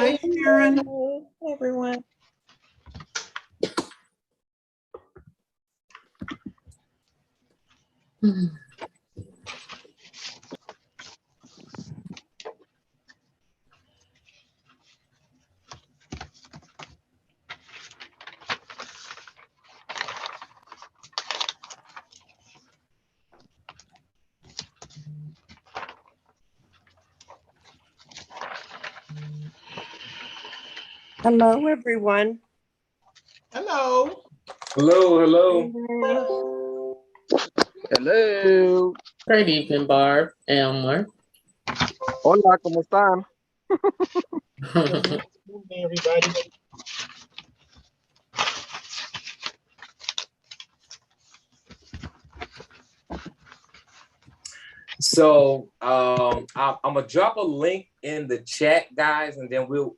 Hi, Sharon. Hello, everyone. Hello, everyone. Hello. Hello, hello. Hello. Great evening, Barb, Elmer. Hola, ¿cómo están? Good evening, everybody. So I'm gonna drop a link in the chat, guys, and then we'll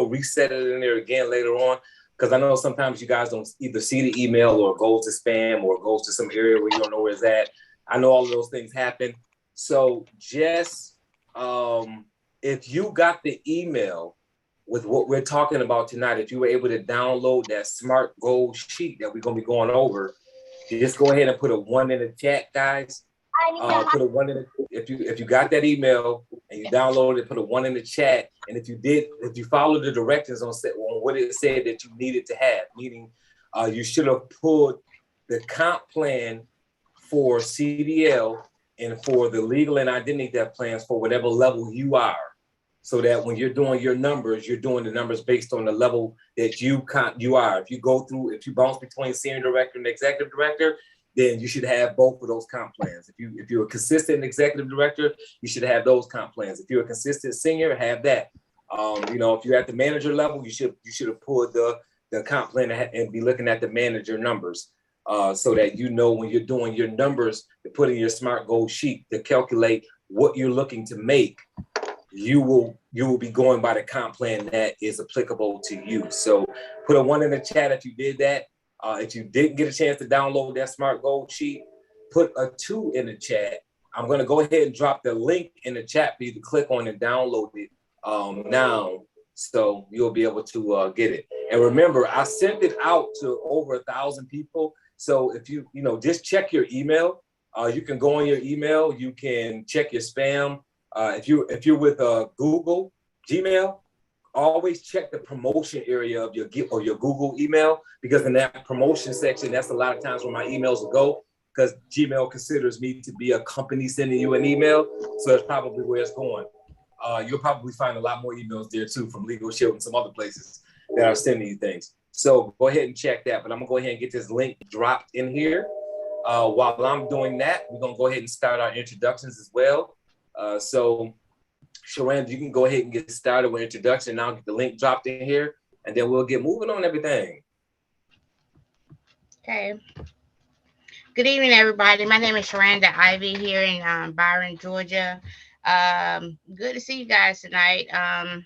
reset it in there again later on, because I know sometimes you guys don't either see the email or it goes to spam or it goes to some area where you don't know where it's at. I know all of those things happen. So just if you got the email with what we're talking about tonight, if you were able to download that SMART goal sheet that we're gonna be going over, just go ahead and put a 1 in the chat, guys. Put a 1 in the, if you got that email and you downloaded it, put a 1 in the chat. And if you followed the directions on what it said that you needed to have, meaning you should have pulled the comp plan for CDL and for the legal and identity theft plans for whatever level you are, so that when you're doing your numbers, you're doing the numbers based on the level that you are. If you bounce between senior director and executive director, then you should have both of those comp plans. If you're a consistent executive director, you should have those comp plans. If you're a consistent senior, have that. If you're at the manager level, you should have pulled the comp plan and be looking at the manager numbers, so that you know when you're doing your numbers to put in your SMART goal sheet to calculate what you're looking to make. You will be going by the comp plan that is applicable to you. So put a 1 in the chat if you did that. If you didn't get a chance to download that SMART goal sheet, put a 2 in the chat. I'm going to go ahead and drop the link in the chat for you to click on and download it now, so you'll be able to get it. And remember, I sent it out to over 1,000 people. So if you just check your email. You can go on your email. You can check your spam. If you're with Google Gmail, always check the promotion area of your Google email, because in that promotion section, that's a lot of times where my emails will go, because Gmail considers me to be a company sending you an email. So that's probably where it's going. You'll probably find a lot more emails there too from Legal Shield and some other places that are sending you things. So go ahead and check that. But I'm gonna go ahead and get this link dropped in here. While I'm doing that, we're gonna go ahead and start our introductions as well. So Sharon, you can go ahead and get started with introduction. I'll get the link dropped in here, and then we'll get moving on everything. Okay. Good evening, everybody. My name is Sharanda Ivy here in Byron, Georgia. Good to see you guys tonight. I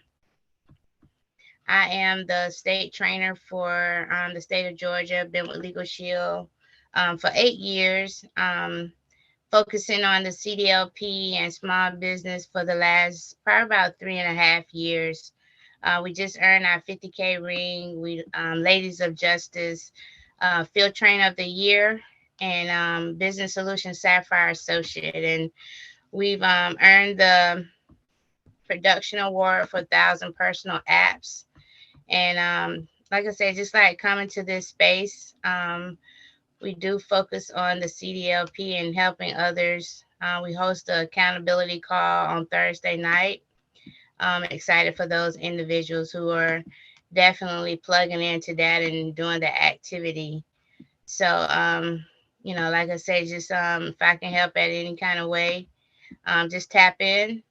am the state trainer for the state of Georgia. Been with Legal Shield for 8 years. Focusing on the CDLP and small business for the last probably about 3.5 years. We just earned our 50K ring. We Ladies of Justice Field Trainer of the Year and Business Solutions Sapphire Associate. And we've earned the Production Award for 1,000 Personal Apps. And like I said, just like coming to this space, we do focus on the CDLP and helping others. We host an accountability call on Thursday night. I'm excited for those individuals who are definitely plugging into that and doing the activity. So, like I said, just if I can help at any kind of way, just tap in,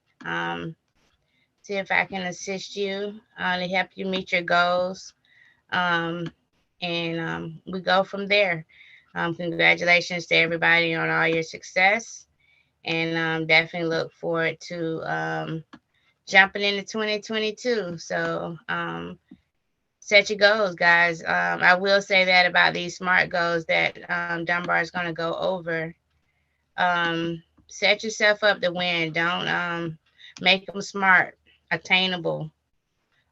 see if I can assist you to help you meet your goals. And we go from there. Congratulations to everybody on all your success, and definitely look forward to jumping into 2022. So set your goals, guys. I will say that about these SMART goals that Dunbar is going to go over. Set yourself up to win. Don't make them SMART, attainable.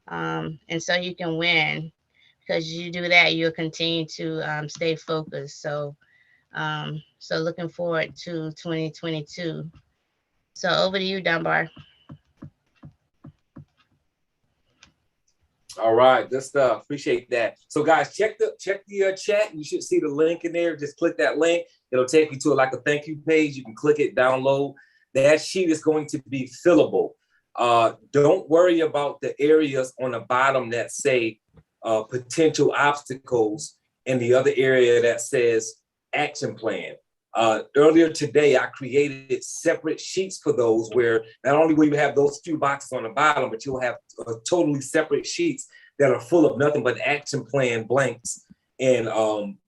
And so you can win, because you do that, you'll continue to stay focused. So looking forward to 2022. So over to you, Dunbar. All right, good stuff. Appreciate that. So guys, check the chat. You should see the link in there. Just click that link. It'll take you to like a thank you page. You can click it, download. That sheet is going to be fillable. Don't worry about the areas on the bottom that say potential obstacles and the other area that says action plan. Earlier today, I created separate sheets for those, where not only will you have those few boxes on the bottom, but you'll have totally separate sheets that are full of nothing but action plan blanks and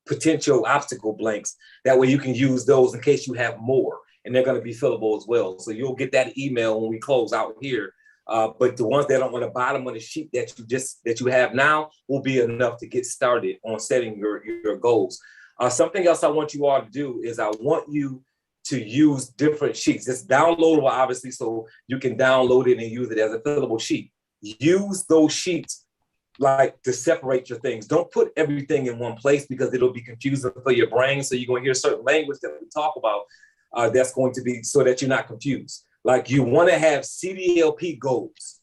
potential obstacle blanks. That way you can use those in case you have more, and they're going to be fillable as well. So you'll get that email when we close out here. But the ones that are on the bottom of the sheet that you have now will be enough to get started on setting your goals. Something else I want you all to do is I want you to use different sheets. It's downloadable, obviously, so you can download it and use it as a fillable sheet. Use those sheets like to separate your things. Don't put everything in one place, because it'll be confusing for your brain. So you're going to hear certain language that we talk about that's going to be so that you're not confused. Like, you want to have CDLP goals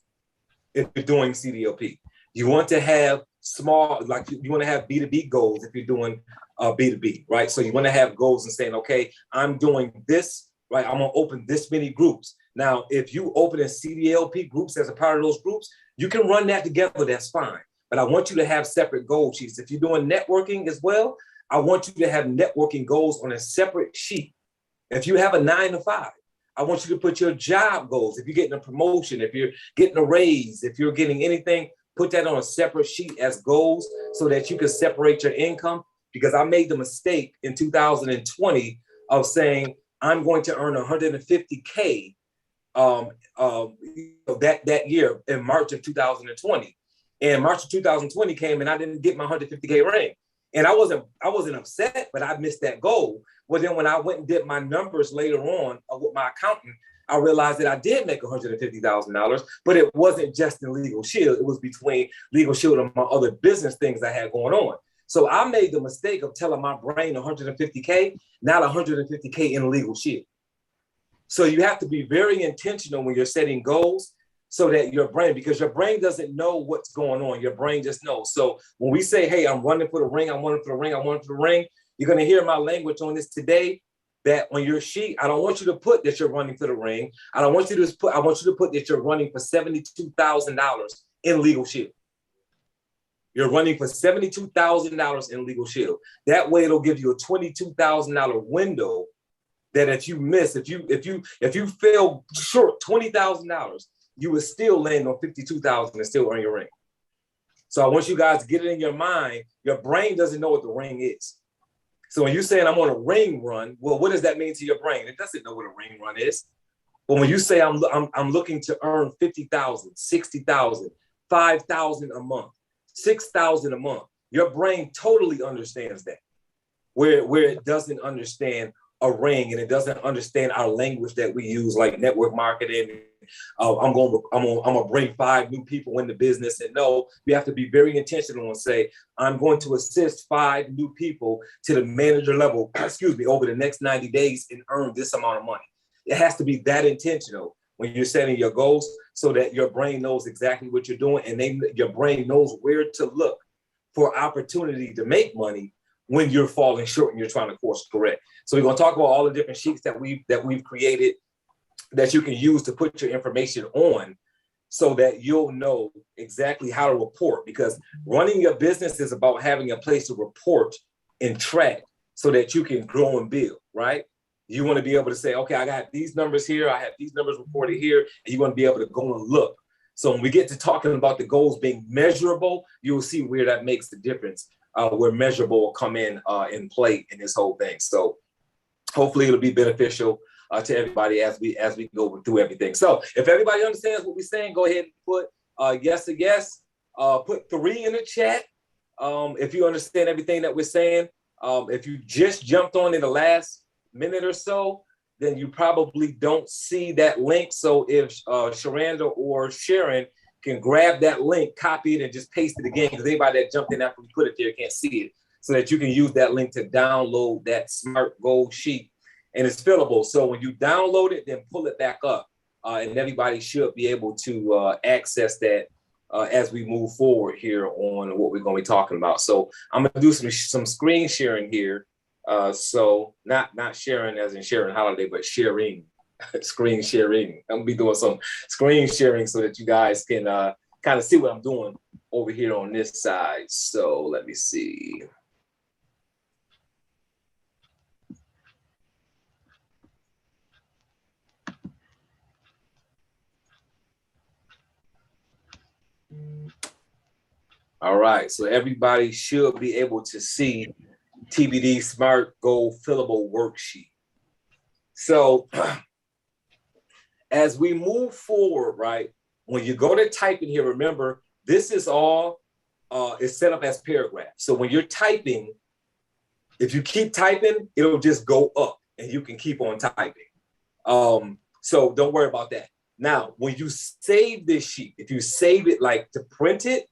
if you're doing CDLP. You want to have small, like you want to have B2B goals if you're doing B2B, right? So you want to have goals and saying, okay, I'm doing this, right? I'm going to open this many groups. Now, if you open in CDLP groups as a part of those groups, you can run that together, that's fine. But I want you to have separate goal sheets. If you're doing networking as well, I want you to have networking goals on a separate sheet. If you have a 9-to-5, I want you to put your job goals. If you're getting a promotion, if you're getting a raise, if you're getting anything, put that on a separate sheet as goals so that you can separate your income. Because I made the mistake in 2020 of saying, I'm going to earn 150K that year in March of 2020. And March of 2020 came and I didn't get my 150K ring. And I wasn't upset, but I missed that goal. Well, then when I went and did my numbers later on with my accountant, I realized that I did make $150,000, but it wasn't just in Legal Shield. It was between Legal Shield and my other business things I had going on. So I made the mistake of telling my brain 150K, not 150K in Legal Shield. So you have to be very intentional when you're setting goals, so that your brain, because your brain doesn't know what's going on. Your brain just knows. So when we say, hey, I'm running for the ring, I'm running for the ring, I'm running for the ring, you're going to hear my language on this today, that on your sheet, I don't want you to put that you're running for the ring. I want you to put that you're running for $72,000 in Legal Shield. You're running for $72,000 in Legal Shield. That way it'll give you a $22,000 window that if you miss, if you fail short $20,000, you would still land on $52,000 and still earn your ring. So I want you guys to get it in your mind. Your brain doesn't know what the ring is. So when you're saying I'm on a ring run, well, what does that mean to your brain? It doesn't know what a ring run is. But when you say I'm looking to earn $50,000, $60,000, $5,000 a month, $6,000 a month, your brain totally understands that. Where it doesn't understand a ring, and it doesn't understand our language that we use, like network marketing. I'm gonna bring 5 new people into business. And no, you have to be very intentional and say, I'm going to assist 5 new people to the manager level, over the next 90 days and earn this amount of money. It has to be that intentional when you're setting your goals, so that your brain knows exactly what you're doing, and your brain knows where to look for opportunity to make money when you're falling short and you're trying to course correct. So we're going to talk about all the different sheets that we've created that you can use to put your information on, so that you'll know exactly how to report. Because running your business is about having a place to report and track so that you can grow and build, right? You want to be able to say, okay, I got these numbers here, I have these numbers reported here, and you want to be able to go and look. So when we get to talking about the goals being measurable, you'll see where that makes the difference, where measurable will come in play in this whole thing. So hopefully it'll be beneficial to everybody as we go through everything. So if everybody understands what we're saying, go ahead and put yes or yes. Put 3 in the chat if you understand everything that we're saying. If you just jumped on in the last minute or so, then you probably don't see that link. So if Sharanda or Sharon can grab that link, copy it, and just paste it again, because anybody that jumped in after we put it there can't see it, so that you can use that link to download that SMART goal sheet. And it's fillable. So when you download it, then pull it back up. And everybody should be able to access that as we move forward here on what we're going to be talking about. So I'm going to do some screen sharing here. So not sharing as in Sharon Holiday, but sharing, screen sharing. I'm going to be doing some screen sharing so that you guys can kind of see what I'm doing over here on this side. So let me see. All right, so everybody should be able to see TBD SMART Goal Fillable Worksheet. So as we move forward, right, when you go to type in here, remember, this is all is set up as paragraphs. So when you're typing, if you keep typing, it'll just go up and you can keep on typing. So don't worry about that. Now, when you save this sheet, if you save it like to print it,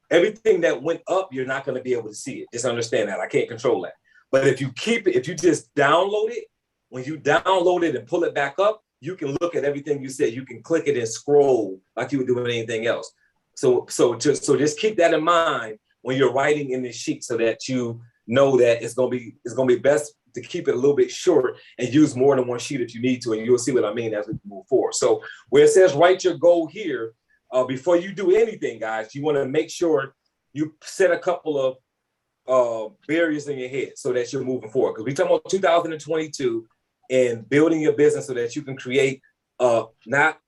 everything that went up, you're not going to be able to see it. Just understand that. I can't control that. But if you keep it, if you just download it, when you download it and pull it back up, you can look at everything you said. You can click it and scroll like you would do with anything else. So just keep that in mind when you're writing in this sheet, so that you know that it's going to be best to keep it a little bit short and use more than one sheet if you need to, and you'll see what I mean as we move forward. So where it says write your goal here, before you do anything, guys, you want to make sure you set a couple of barriers in your head so that you're moving forward. Because we're talking about 2022 and building your business so that you can create not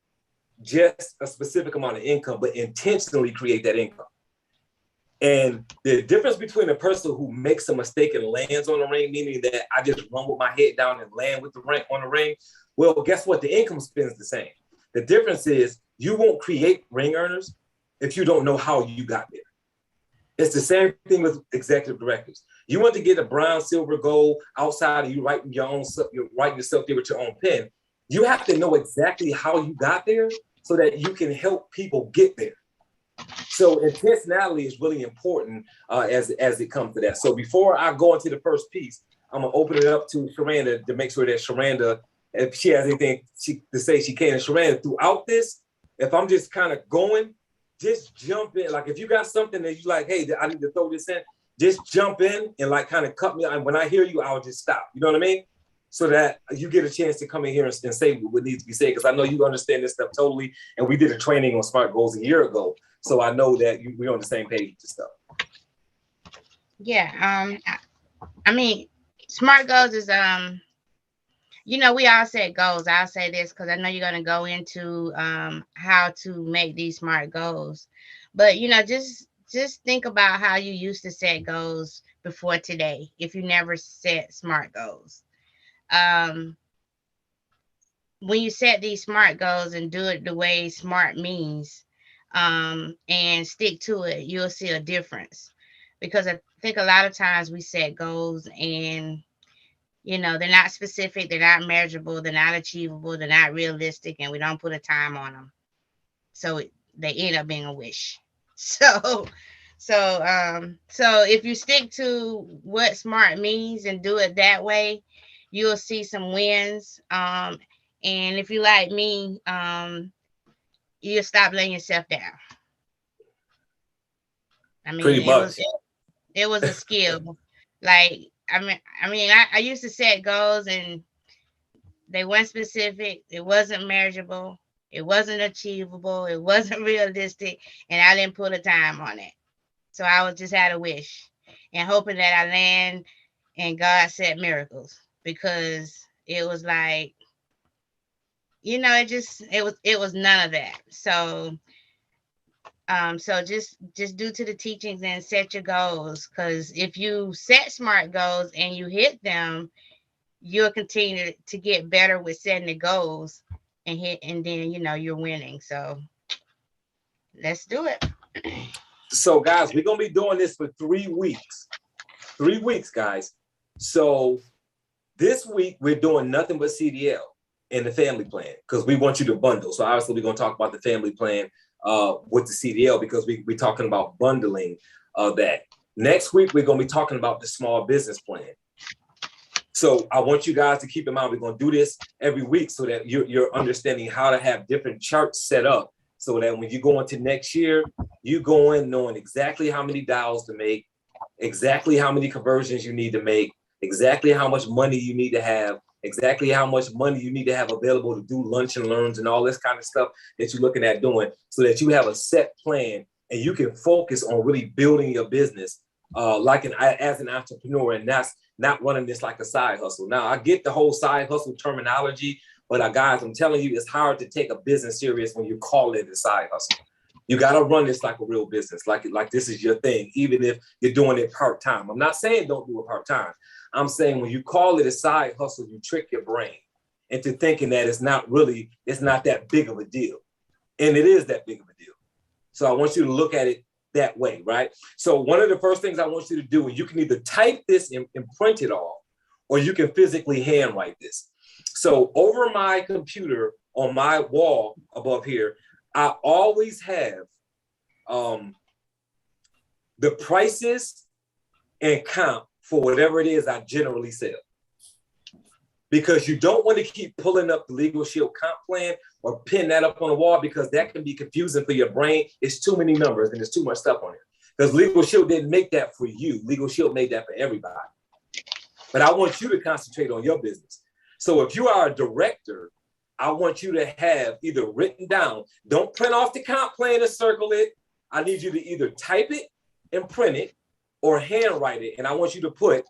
just a specific amount of income, but intentionally create that income. And the difference between a person who makes a mistake and lands on a ring, meaning that I just run with my head down and land with the ring on the ring, well, guess what? The income spins the same. The difference is you won't create ring earners if you don't know how you got there. It's the same thing with executive directors. You want to get a brown, silver, gold outside of you writing your own stuff, you're writing yourself there with your own pen. You have to know exactly how you got there so that you can help people get there. So intentionality is really important as it comes to that. So before I go into the first piece, I'm gonna open it up to Sharanda to make sure that Sharanda, if she has anything to say, she can. And Sharanda, throughout this, if I'm just kind of going, just jump in. Like if you got something that you like, hey, I need to throw this in, just jump in and like kind of cut me. And when I hear you, I'll just stop. You know what I mean? So that you get a chance to come in here and say what needs to be said. Because I know you understand this stuff totally. And we did a training on SMART goals a year ago. So I know that we're on the same page and stuff. Yeah. I mean, SMART goals is, you know, we all set goals. I'll say this because I know you're going to go into how to make these SMART goals. But, you know, just think about how you used to set goals before today if you never set SMART goals. When you set these SMART goals and do it the way SMART means and stick to it, you'll see a difference. Because I think a lot of times we set goals and, you know, they're not specific, they're not measurable, they're not achievable, they're not realistic, and we don't put a time on them. So they end up being a wish. So if you stick to what SMART means and do it that way, you'll see some wins. And if you like me, you'll stop letting yourself down. I mean, pretty much. It was a skill. Like, I used to set goals and they weren't specific. It wasn't measurable. It wasn't achievable. It wasn't realistic. And I didn't put a time on it. So I was just had a wish and hoping that I land and God said miracles, because it was like, you know, it was none of that. So just due to the teachings and set your goals, because if you set SMART goals and you hit them, you'll continue to get better with setting the goals and then, you know, you're winning. So let's do it. So guys, we're going to be doing this for 3 weeks. 3 weeks, guys. So this week we're doing nothing but CDL and the family plan because we want you to bundle. So obviously we're going to talk about the family plan with the CDL, because we're talking about bundling that. Next week, we're going to be talking about the small business plan. So I want you guys to keep in mind, we're going to do this every week so that you're understanding how to have different charts set up so that when you go into next year, you go in knowing exactly how many dials to make, exactly how many conversions you need to make, exactly how much money you need to have, exactly how much money you need to have available to do lunch and learns and all this kind of stuff that you're looking at doing, so that you have a set plan and you can focus on really building your business as an entrepreneur, and that's not running this like a side hustle. Now, I get the whole side hustle terminology, but guys, I'm telling you, it's hard to take a business serious when you call it a side hustle. You got to run this like a real business, like this is your thing, even if you're doing it part-time. I'm not saying don't do it part-time. I'm saying when you call it a side hustle, you trick your brain into thinking that it's not that big of a deal. And it is that big of a deal. So I want you to look at it that way, right? So one of the first things I want you to do, and you can either type this and print it off, or you can physically handwrite this. So over my computer on my wall above here, I always have the prices and comp for whatever it is I generally sell. Because you don't want to keep pulling up the Legal Shield comp plan or pin that up on the wall, because that can be confusing for your brain. It's too many numbers and there's too much stuff on it. Because Legal Shield didn't make that for you. Legal Shield made that for everybody. But I want you to concentrate on your business. So if you are a director, I want you to have either written down, don't print off the comp plan and circle it. I need you to either type it and print it or handwrite it. And I want you to put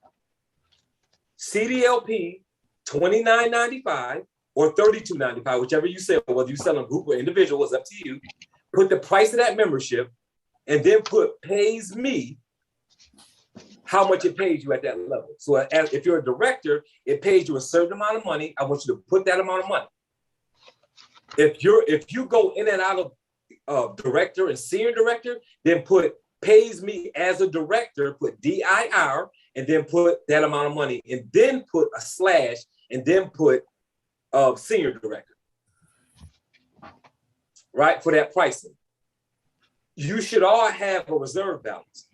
CDLP $29.95 or $32.95, whichever you sell, whether you sell a group or individual, it's up to you. Put the price of that membership and then put pays me how much it pays you at that level. So if you're a director, it pays you a certain amount of money. I want you to put that amount of money. If you go in and out of director and senior director, then put pays me as a director, put DIR, and then put that amount of money, and then put a slash, and then put senior director, right, for that pricing. You should all have a reserve balance.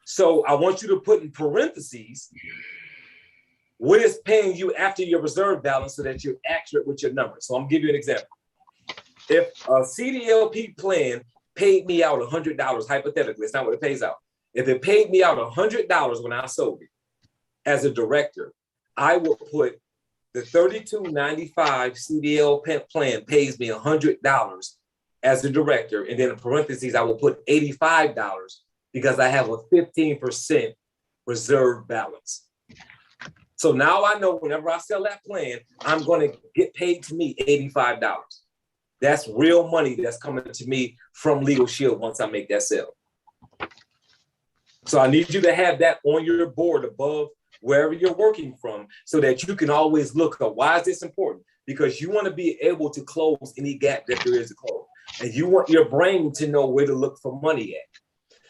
So I want you to put in parentheses what is paying you after your reserve balance so that you're accurate with your numbers. So I'm gonna give you an example. If a CDLP plan paid me out $100, hypothetically, it's not what it pays out. If it paid me out $100 when I sold it as a director, I will put the $32.95 CDL plan pays me $100 as a director. And then in parentheses, I will put $85 because I have a 15% reserve balance. So now I know whenever I sell that plan, I'm going to get paid to me $85. That's real money that's coming to me from Legal Shield once I make that sale. So I need you to have that on your board above wherever you're working from so that you can always look up, why is this important? Because you want to be able to close any gap that there is to close. And you want your brain to know where to look for money at.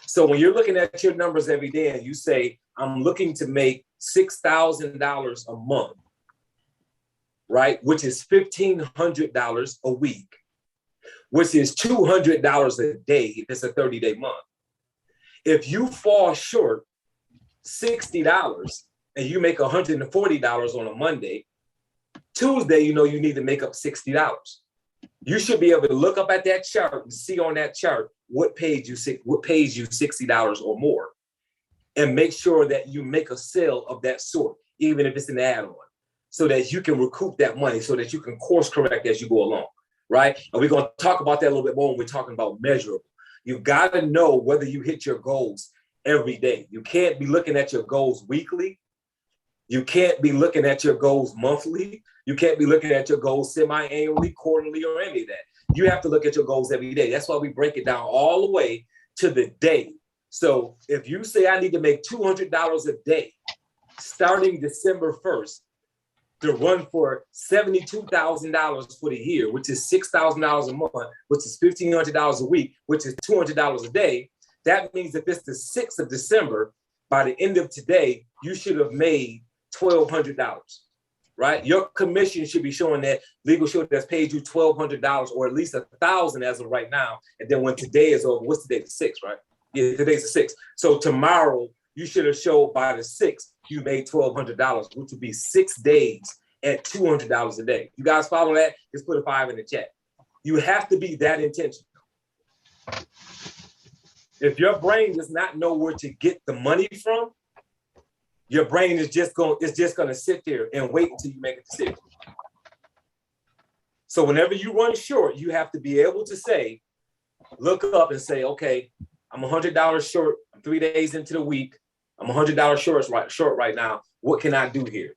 So when you're looking at your numbers every day and you say, I'm looking to make $6,000 a month, right? Which is $1,500 a week, which is $200 a day if it's a 30-day month. If you fall short $60 and you make $140 on a Monday, Tuesday, you know you need to make up $60. You should be able to look up at that chart and see on that chart what pays you $60 or more, and make sure that you make a sale of that sort, even if it's an add-on, so that you can recoup that money, so that you can course correct as you go along, right? And we're going to talk about that a little bit more when we're talking about measurable. You've got to know whether you hit your goals every day. You can't be looking at your goals weekly. You can't be looking at your goals monthly. You can't be looking at your goals semi-annually, quarterly, or any of that. You have to look at your goals every day. That's why we break it down all the way to the day. So if you say I need to make $200 a day starting December 1st to run for $72,000 for the year, which is $6,000 a month, which is $1,500 a week, which is $200 a day, that means if it's the 6th of December, by the end of today, you should have made $1,200. right? Your commission should be showing that Legal Shield has paid you $1,200 or at least $1,000 as of right now. And then when today is over, what's today? The 6th, right? Yeah, today's the 6th. So tomorrow you should have showed by the 6th you made $1,200, which would be 6 days at $200 a day. You guys follow that? Just put a 5 in the chat. You have to be that intentional. If your brain does not know where to get the money from, your brain is just going to sit there and wait until you make a decision. So whenever you run short, you have to be able to say, look up and say, okay, I'm $100 short. I'm 3 days into the week. I'm $100 short right now. What can I do here?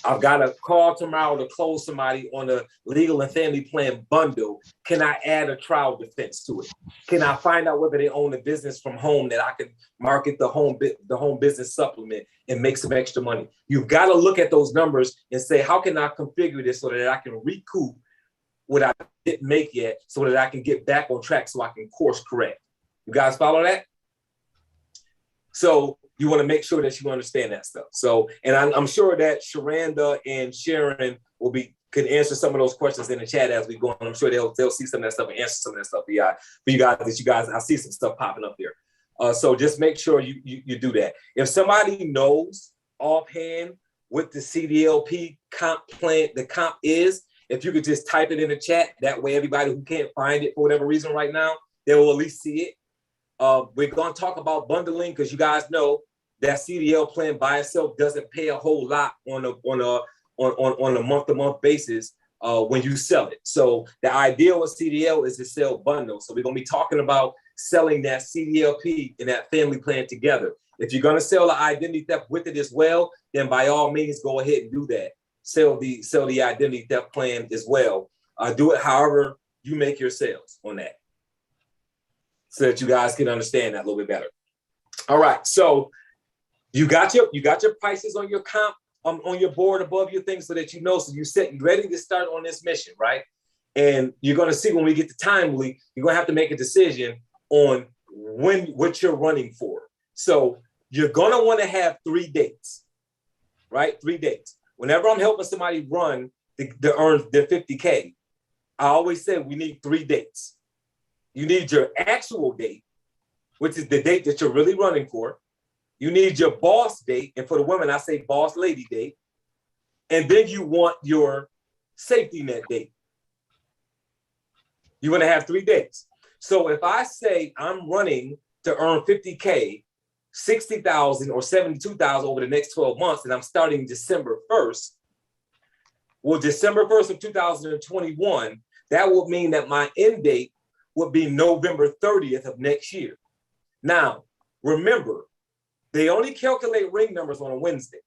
I've got a call tomorrow to close somebody on a legal and family plan bundle. Can I add a trial defense to it? Can I find out whether they own a business from home that I can market the home business supplement and make some extra money? You've got to look at those numbers and say, how can I configure this so that I can recoup what I didn't make yet so that I can get back on track so I can course correct? You guys follow that? So you want to make sure that you understand that stuff. So, and I'm sure that Sharanda and Sharon could answer some of those questions in the chat as we go on. I'm sure they'll see some of that stuff and answer some of that stuff for you guys. I see some stuff popping up there. So just make sure you do that. If somebody knows offhand what the CDLP comp plan, the comp is, if you could just type it in the chat, that way everybody who can't find it for whatever reason right now, they will at least see it. We're going to talk about bundling because you guys know that CDL plan by itself doesn't pay a whole lot on a month-to-month basis when you sell it. So the idea with CDL is to sell bundles. So we're going to be talking about selling that CDLP and that family plan together. If you're going to sell the identity theft with it as well, then by all means go ahead and do that. Sell the identity theft plan as well. Do it however you make your sales on that, so that you guys can understand that a little bit better. All right, so you got your prices on your comp on your board above your thing so that you know, so you ready to start on this mission, right? And you're gonna see when we get to timely, you're gonna have to make a decision on what you're running for. So you're gonna want to have 3 dates, right? 3 dates. Whenever I'm helping somebody run to earn their 50K, I always say we need 3 dates. You need your actual date, which is the date that you're really running for. You need your boss date. And for the women, I say boss lady date. And then you want your safety net date. You're going to have 3 dates. So if I say I'm running to earn 50K, 60,000 or 72,000 over the next 12 months, and I'm starting December 1st, well, December 1st of 2021, that would mean that my end date would be November 30th of next year. Now, remember, they only calculate ring numbers on a Wednesday.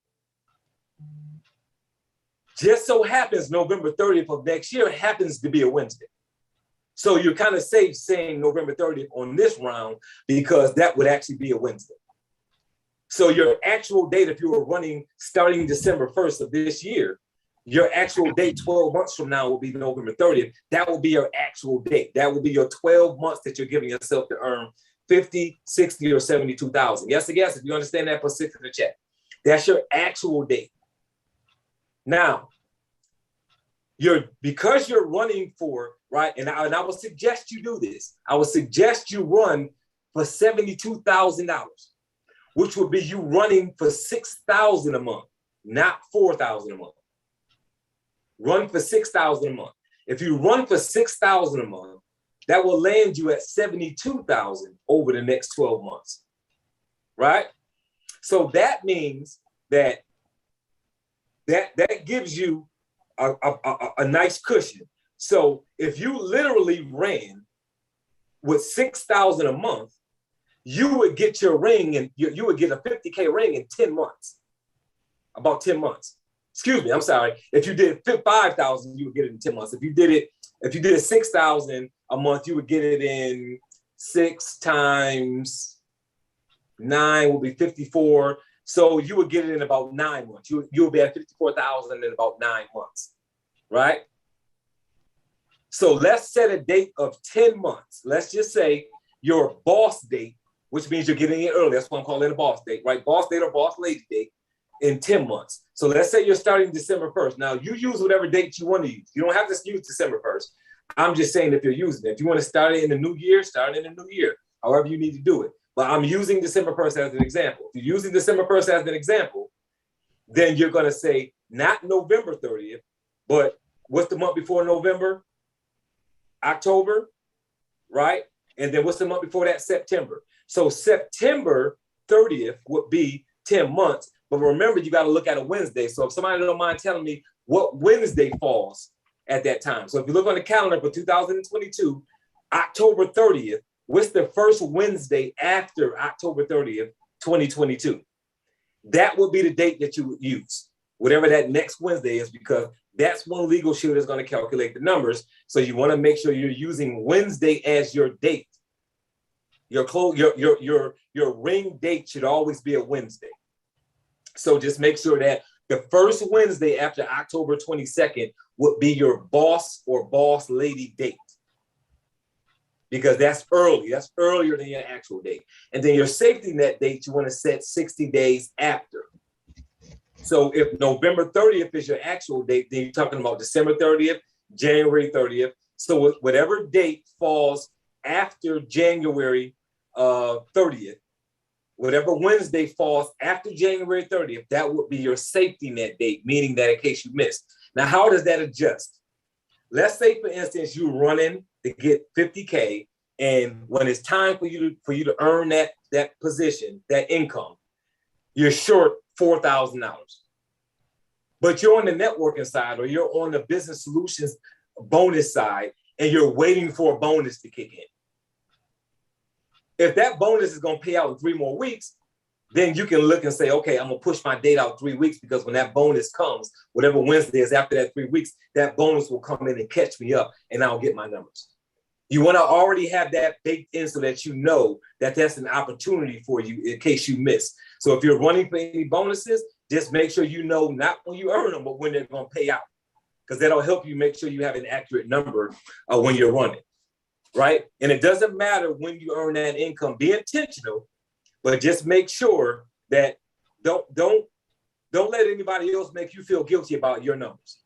Just so happens November 30th of next year happens to be a Wednesday. So you're kind of safe saying November 30th on this round because that would actually be a Wednesday. So your actual date, if you were running starting December 1st of this year, your actual date 12 months from now will be November 30th. That will be your actual date. That will be your 12 months that you're giving yourself to earn 50, 60, or 72,000. Yes, I guess if you understand that, put 6 in the chat. That's your actual date. Now, because you're running for, right, and I would suggest you do this. I would suggest you run for $72,000, which would be you running for $6,000 a month, not $4,000 a month. Run for $6,000 a month. If you run for $6,000 a month, that will land you at $72,000 over the next 12 months, right? So that means that gives you a nice cushion. So if you literally ran with $6,000 a month, you would get your ring and you would get a 50K ring in 10 months, about 10 months. Excuse me, I'm sorry. If you did 5,000, you would get it in 10 months. If you did it 6,000 a month, you would get it in 6 times 9 will be 54. So you would get it in about 9 months. You would be at 54,000 in about 9 months, right? So let's set a date of 10 months. Let's just say your boss date, which means you're getting it early. That's what I'm calling it a boss date, right? Boss date or boss lady date. in 10 months. So let's say you're starting December 1st. Now you use whatever date you want to use. You don't have to use December 1st. I'm just saying if you're using it. If you want to start it in the new year, start it in the new year, however you need to do it. But I'm using December 1st as an example. If you're using December 1st as an example, then you're going to say not November 30th, but what's the month before November? October, right? And then what's the month before that? September. So September 30th would be 10 months. But remember, you got to look at a Wednesday. So if somebody don't mind telling me what Wednesday falls at that time. So if you look on the calendar for 2022, October 30th, what's the first Wednesday after October 30th, 2022? That would be the date that you would use, whatever that next Wednesday is, because that's when Legal Shield is going to calculate the numbers. So you want to make sure you're using Wednesday as your date. Your ring date should always be a Wednesday. So just make sure that the first Wednesday after October 22nd would be your boss or boss lady date, because that's early. That's earlier than your actual date. And then your safety net date, you want to set 60 days after. So if November 30th is your actual date, then you're talking about December 30th, January 30th. So whatever date falls after January 30th, whatever Wednesday falls after January 30th, that would be your safety net date, meaning that in case you missed. Now, how does that adjust? Let's say, for instance, you're running to get 50K, and when it's time for you to earn that position, that income, you're short $4,000. But you're on the networking side, or you're on the business solutions bonus side, and you're waiting for a bonus to kick in. If that bonus is going to pay out in 3 more weeks, then you can look and say, okay, I'm going to push my date out 3 weeks, because when that bonus comes, whatever Wednesday is after that 3 weeks, that bonus will come in and catch me up, and I'll get my numbers. You want to already have that baked in so that you know that that's an opportunity for you in case you miss. So if you're running for any bonuses, just make sure you know not when you earn them, but when they're going to pay out, because that'll help you make sure you have an accurate number when you're running. Right? And it doesn't matter when you earn that income. Be intentional, but just make sure that don't let anybody else make you feel guilty about your numbers.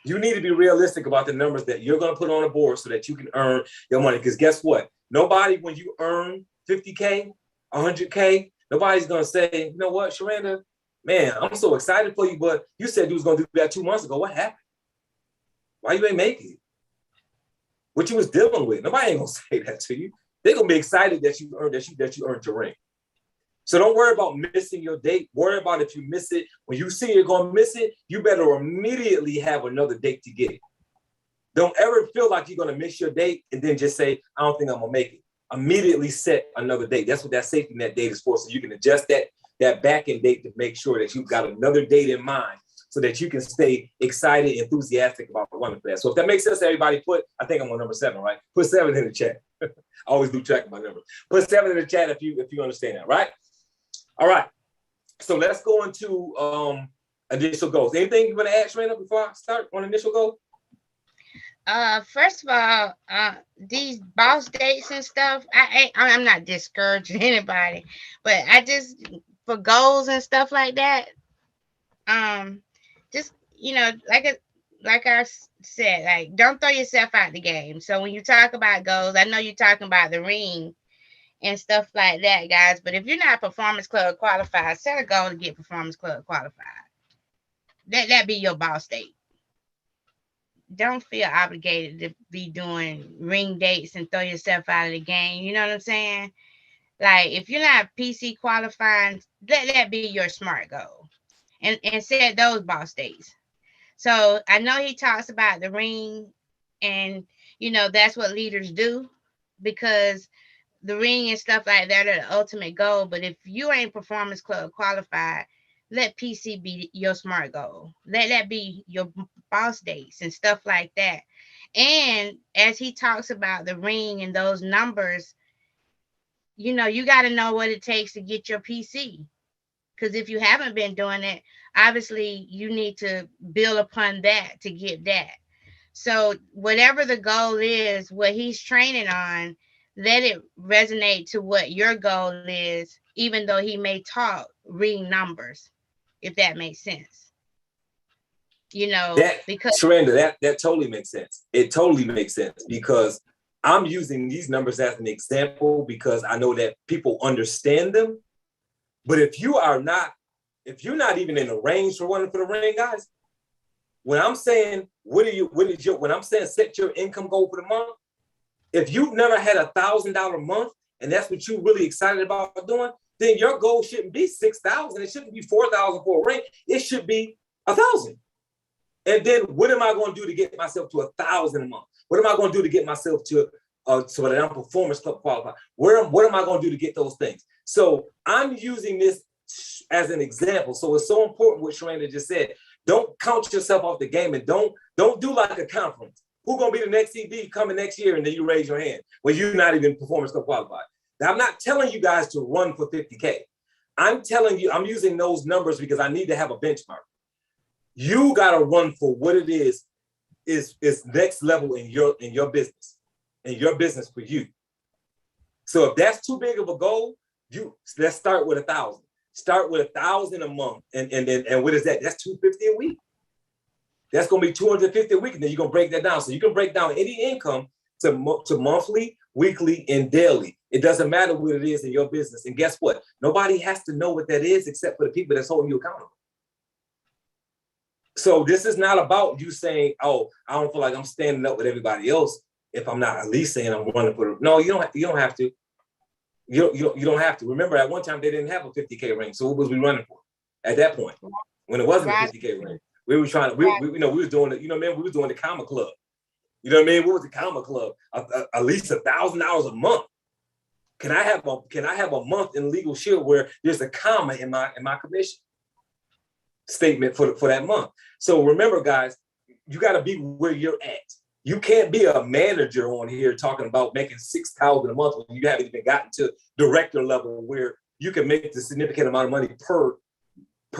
You need to be realistic about the numbers that you're going to put on the board so that you can earn your money. Because guess what? Nobody, when you earn 50K, 100K, nobody's going to say, you know what, Sharanda, man, I'm so excited for you, but you said you was going to do that 2 months ago. What happened? Why you ain't making it? What you was dealing with? Nobody ain't gonna say that to you. They're gonna be excited that you earned your ring. So don't worry about missing your date. Worry about if you miss it. When you see you're gonna miss it, you better immediately have another date to get it. Don't ever feel like you're gonna miss your date and then just say, I don't think I'm gonna make it. Immediately set another date. That's what that safety net date is for. So you can adjust that back end date to make sure that you've got another date in mind, so that you can stay excited, enthusiastic about running for that. So if that makes sense to everybody, I think I'm on number 7, right? Put 7 in the chat. I always do track my number. Put 7 in the chat if you understand that, right? All right. So let's go into initial goals. Anything you want to add, Sharanda, before I start on initial goals? First of all, these boss dates and stuff, I'm not discouraging anybody, but I just, for goals and stuff like that, just, like I said, like, don't throw yourself out the game. So when you talk about goals, I know you're talking about the ring and stuff like that, guys. But if you're not Performance Club qualified, set a goal to get Performance Club qualified. That be your boss date. Don't feel obligated to be doing ring dates and throw yourself out of the game. You know what I'm saying? Like, if you're not PC qualifying, let that be your SMART goal. And set those boss dates. So I know he talks about the ring, and that's what leaders do, because the ring and stuff like that are the ultimate goal. But if you ain't Performance Club qualified, let PC be your SMART goal. Let that be your boss dates and stuff like that. And as he talks about the ring and those numbers, you got to know what it takes to get your PC. Because if you haven't been doing it, obviously you need to build upon that to get that. So whatever the goal is, what he's training on, let it resonate to what your goal is, even though he may talk ring numbers. if that makes sense. You know, That, because Sharanda, that totally makes sense. It totally makes sense because I'm using these numbers as an example because I know that people understand them. But if you're not even in the range for running for the ring, guys, when I'm saying, when I'm saying set your income goal for the month, if you've never had $1,000 month and that's what you're really excited about doing, then your goal shouldn't be 6,000. It shouldn't be 4,000 for a ring. It should be 1,000. And then what am I going to do to get myself to 1,000 a month? What am I going to do to get myself to so that I'm performance club qualified? What am I going to do to get those things? So I'm using this as an example. So it's so important what Sharanda just said. Don't count yourself off the game and don't do like a conference. Who's going to be the next CB coming next year? And then you raise your hand when you're not even performance club qualified. Now, I'm not telling you guys to run for 50K. I'm telling you, I'm using those numbers because I need to have a benchmark. You got to run for what it is next level in your business for you. So if that's too big of a goal, let's start with 1,000. Start with 1,000 a month, and what is that? That's $250 a week. That's gonna be $250 a week, and then you're gonna break that down. So you can break down any income to monthly, weekly, and daily. It doesn't matter what it is in your business. And guess what? Nobody has to know what that is except for the people that's holding you accountable. So this is not about you saying, "Oh, I don't feel like I'm standing up with everybody else if I'm not at least saying I'm running for the." No, you don't have to. You don't have to. Remember, at one time they didn't have a 50K ring. So what was we running for at that point when it wasn't a 50K ring? We were trying to. We was doing it. You know, man, we was doing the comma club. You know what I mean? What was the comma club? At least $1,000 a month. Can I have a month in Legal Shield where there's a comma in my commission statement for that month? So remember, guys, you got to be where you're at. You can't be a manager on here talking about making $6,000 a month when you haven't even gotten to director level where you can make the significant amount of money per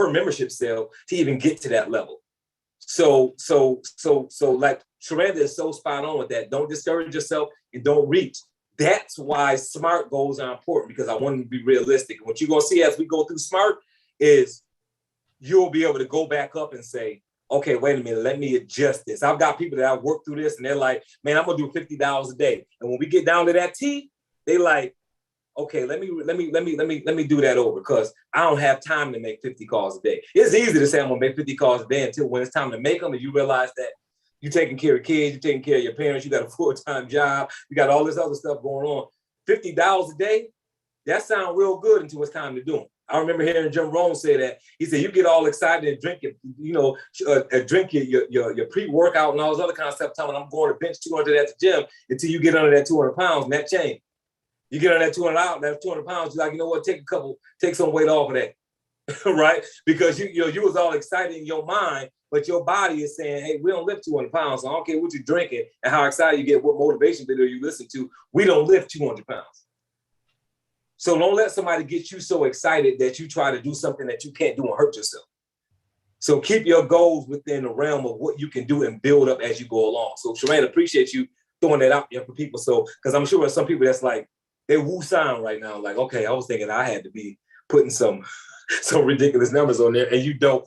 membership sale to even get to that level. So like Sharanda is so spot on with that. Don't discourage yourself and don't reach. That's why SMART goals are important, because I want to be realistic. And what you're going to see as we go through SMART is you'll be able to go back up and say, okay, wait a minute, let me adjust this. I've got people that I've worked through this and they're like, man, I'm gonna do $50 a day. And when we get down to that T, they like, okay, let me do that over because I don't have time to make 50 calls a day. It's easy to say I'm gonna make 50 calls a day until when it's time to make them and you realize that you're taking care of kids, you're taking care of your parents, you got a full-time job, you got all this other stuff going on. $50 a day, that sounds real good until it's time to do them. I remember hearing Jim Rohn say that. He said, you get all excited and drink your pre-workout and all this other kind of stuff, telling I'm going to bench 200 at the gym until you get under that 200 pounds and that change. You get under that 200 pounds, you're like, you know what, take some weight off of that, right? Because you was all excited in your mind, but your body is saying, hey, we don't lift 200 pounds, so I don't care what you're drinking and how excited you get, what motivation video you listen to, we don't lift 200 pounds. So don't let somebody get you so excited that you try to do something that you can't do and hurt yourself. So keep your goals within the realm of what you can do and build up as you go along. So Sharanda, appreciate you throwing that out there for people. So, because I'm sure there's some people that's like, they woo-sound right now. Like, okay, I was thinking I had to be putting some ridiculous numbers on there, and you don't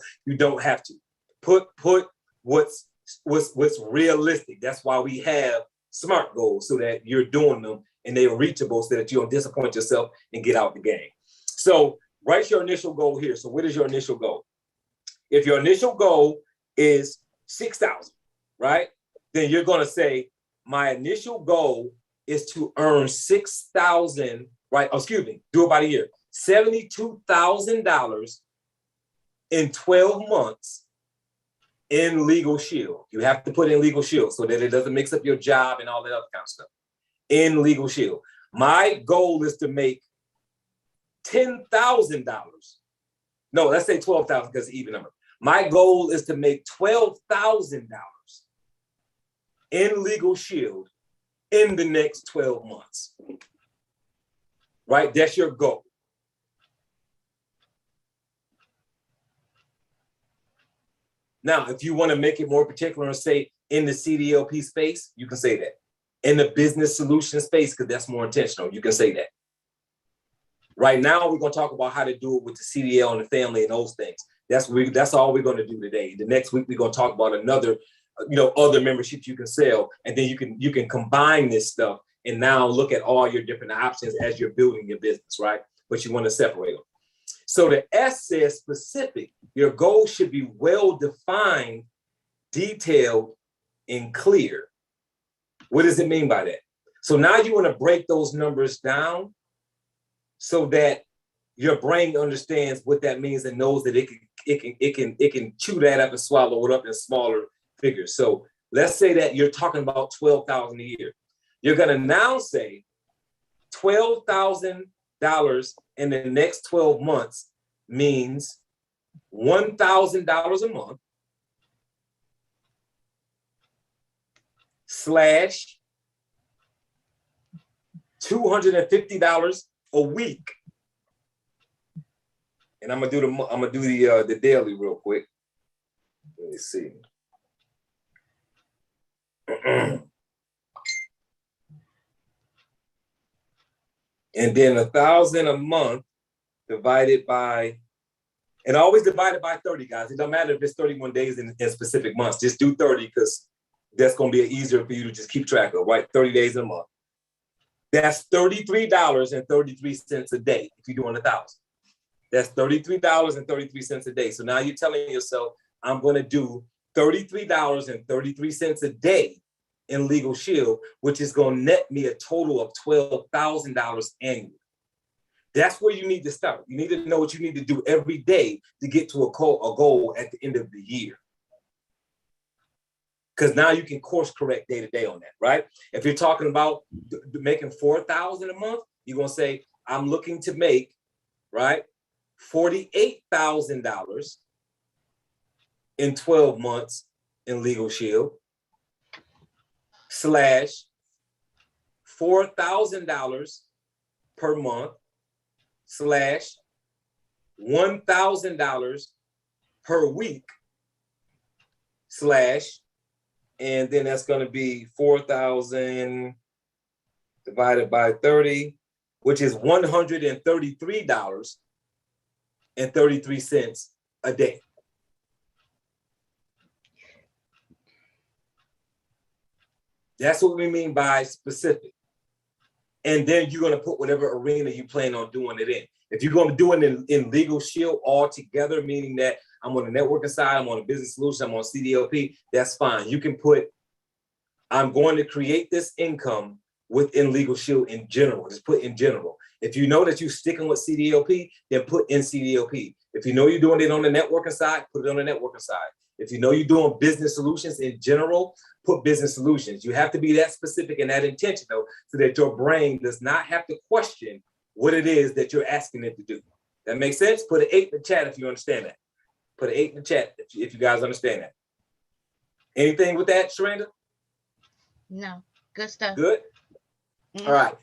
have to. Put what's realistic. That's why we have SMART goals, so that you're doing them and they're reachable so that you don't disappoint yourself and get out the game. So write your initial goal here. So what is your initial goal? If your initial goal is 6,000, right? Then you're going to say, my initial goal is to earn 6,000, right? Oh, excuse me, do it by the year. $72,000 in 12 months in Legal Shield. You have to put in Legal Shield so that it doesn't mix up your job and all that other kind of stuff. In Legal Shield. My goal is to make $10,000. No, let's say 12,000 because it's an even number. My goal is to make $12,000 in Legal Shield in the next 12 months. Right? That's your goal. Now, if you want to make it more particular and say in the CDLP space, you can say that. In the business solution space, because that's more intentional, you can say that. Right now, we're going to talk about how to do it with the CDL and the family and those things. That's all we're going to do today. The next week we're going to talk about another, other memberships you can sell, and then you can combine this stuff and now look at all your different options as you're building your business, right? But you want to separate them. So the S says specific. Your goal should be well defined, detailed, and clear. What does it mean by that? So now you want to break those numbers down so that your brain understands what that means and knows that it can chew that up and swallow it up in smaller figures. So let's say that you're talking about $12,000 a year. You're going to now say $12,000 in the next 12 months means $1,000 a month slash $250 a week. And I'm gonna do the daily real quick. Let me see. And then 1,000 a month divided by, and always divide it by 30, guys. It doesn't matter if it's 31 days in specific months. Just do 30 because that's going to be easier for you to just keep track of, right? 30 days in a month. That's $33.33 a day if you're doing 1,000. That's $33.33 a day. So now you're telling yourself, I'm going to do $33.33 a day in Legal Shield, which is going to net me a total of $12,000 annually. That's where you need to start. You need to know what you need to do every day to get to a goal at the end of the year. Because now you can course correct day to day on that, right? If you're talking about making $4,000 a month, you're going to say, I'm looking to make, right, $48,000 in 12 months in Legal Shield slash $4,000 per month slash $1,000 per week slash, and then that's going to be 4,000 divided by 30, which is $133.33 a day. That's what we mean by specific. And then you're going to put whatever arena you plan on doing it in. If you're going to do it in Legal Shield all together, meaning that I'm on the networking side, I'm on a business solution, I'm on CDLP, that's fine. You can put, I'm going to create this income within Legal Shield in general. Just put in general. If you know that you're sticking with CDLP, then put in CDLP. If you know you're doing it on the networking side, put it on the networking side. If you know you're doing business solutions in general, put business solutions. You have to be that specific and that intentional so that your brain does not have to question what it is that you're asking it to do. That makes sense? Put an 8 in the chat if you understand that. Put an 8 in the chat if you guys understand that. Anything with that, Sharanda? No, good stuff. Good? All right.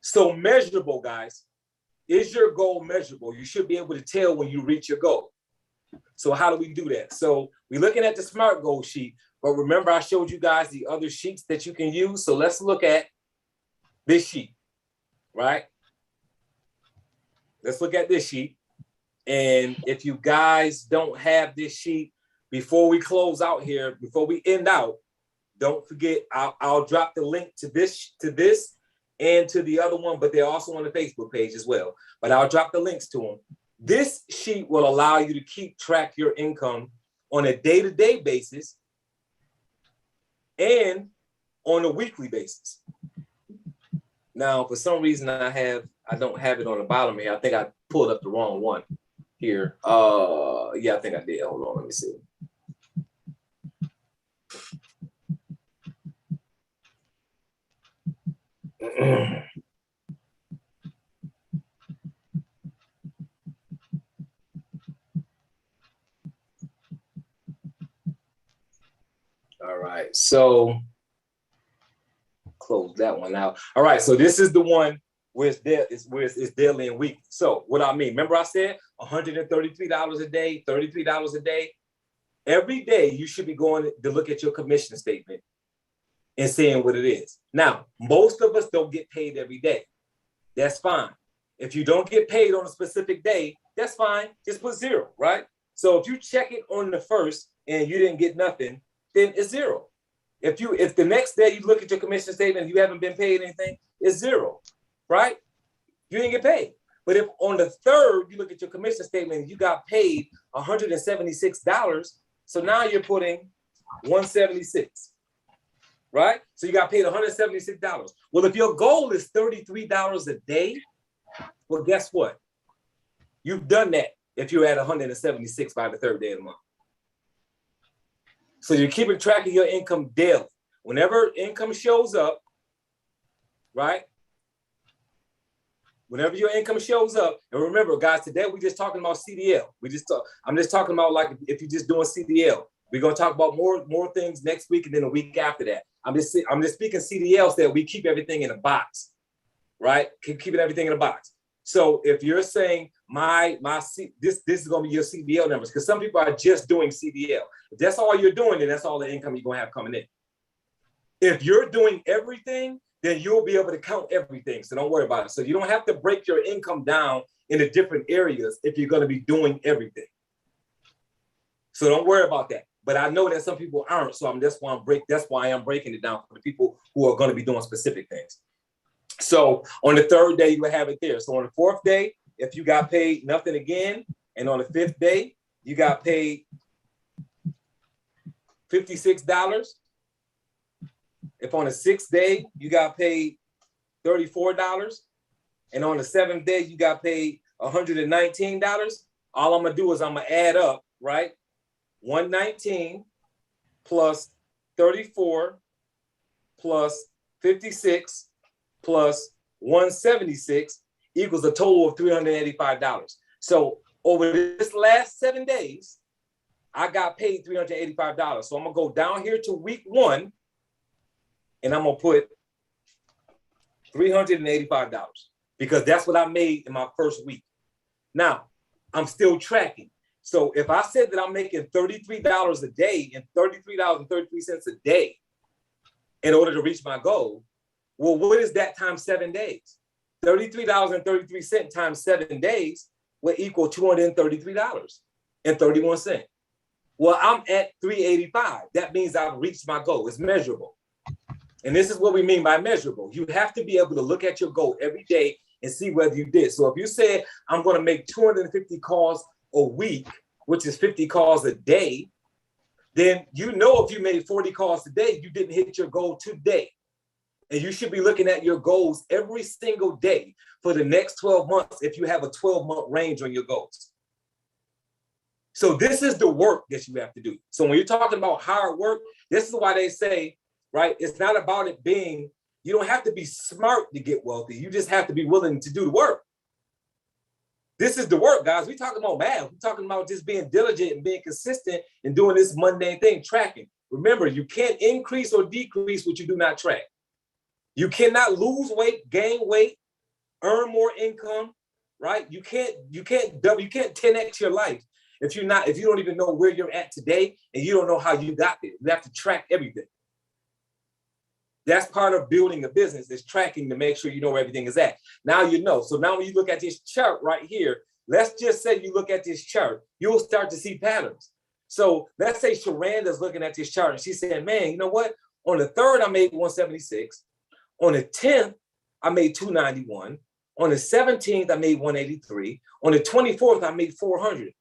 So measurable, guys. Is your goal measurable? You should be able to tell when you reach your goal. So how do we do that? So we're looking at the SMART goal sheet, but remember I showed you guys the other sheets that you can use. So let's look at this sheet, right? Let's look at this sheet. And if you guys don't have this sheet, before we close out here, before we end out, don't forget, I'll drop the link to this and to the other one, but they're also on the Facebook page as well. But I'll drop the links to them. This sheet will allow you to keep track your income on a day-to-day basis and on a weekly basis. Now, for some reason, I don't have it on the bottom here. I think I pulled up the wrong one here. Yeah, I think I did. Hold on, let me see. All right, so close that one out. All right, so this is the one where it's daily and weekly. So what I mean, remember I said $133 a day, $33 a day. Every day you should be going to look at your commission statement and seeing what it is. Now, most of us don't get paid every day. That's fine. If you don't get paid on a specific day, that's fine. Just put 0, right? So if you check it on the first and you didn't get nothing, then it's zero. If the next day you look at your commission statement and you haven't been paid anything, it's zero, right? You didn't get paid. But if on the third you look at your commission statement and you got paid $176, so now you're putting 176, right? So you got paid $176. Well, if your goal is $33 a day, well, guess what? You've done that if you're at 176 by the third day of the month. So you're keeping track of your income daily. Whenever income shows up, right? Whenever your income shows up, and remember, guys, today we're just talking about CDL. I'm just talking about like if you're just doing CDL. We're gonna talk about more things next week and then a week after that. I'm just speaking CDL so that we keep everything in a box, right? Keeping everything in a box. So if you're saying this is gonna be your CDL numbers, because some people are just doing CDL. If that's all you're doing, then that's all the income you're gonna have coming in. If you're doing everything, then you'll be able to count everything. So don't worry about it. So you don't have to break your income down into different areas if you're going to be doing everything. So don't worry about that. But I know that some people aren't. So that's why I'm breaking it down for the people who are going to be doing specific things. So on the third day, you will have it there. So on the fourth day, if you got paid nothing again, and on the fifth day, you got paid $56. If on the sixth day, you got paid $34, and on the seventh day, you got paid $119, all I'm gonna do is I'm gonna add up, right? 119 plus 34 plus 56 plus 176 equals a total of $385. So over this last 7 days, I got paid $385. So I'm gonna go down here to week 1, and I'm gonna put $385 because that's what I made in my first week. Now, I'm still tracking. So if I said that I'm making $33 a day and $33.33 a day in order to reach my goal, well, what is that times 7 days? $33.33 times 7 days will equal $233.31. Well, I'm at $385. That means I've reached my goal. It's measurable. And this is what we mean by measurable. You have to be able to look at your goal every day and see whether you did. So if you said, I'm going to make 250 calls a week, which is 50 calls a day, then you know if you made 40 calls today, you didn't hit your goal today. And you should be looking at your goals every single day for the next 12 months if you have a 12-month range on your goals. So this is the work that you have to do. So when you're talking about hard work, this is why they say, right? It's not about it being, you don't have to be smart to get wealthy. You just have to be willing to do the work. This is the work, guys. We're talking about math. We're talking about just being diligent and being consistent and doing this mundane thing, tracking. Remember, you can't increase or decrease what you do not track. You cannot lose weight, gain weight, earn more income, right? You can't 10x your life if you don't even know where you're at today and you don't know how you got there. You have to track everything. That's part of building a business, is tracking to make sure you know where everything is at. Now you know. So now when you look at this chart right here, let's just say you look at this chart, you'll start to see patterns. So let's say Sharonda's looking at this chart and she's saying, man, you know what? On the 3rd, I made 176. On the 10th, I made 291. On the 17th, I made 183. On the 24th, I made 400.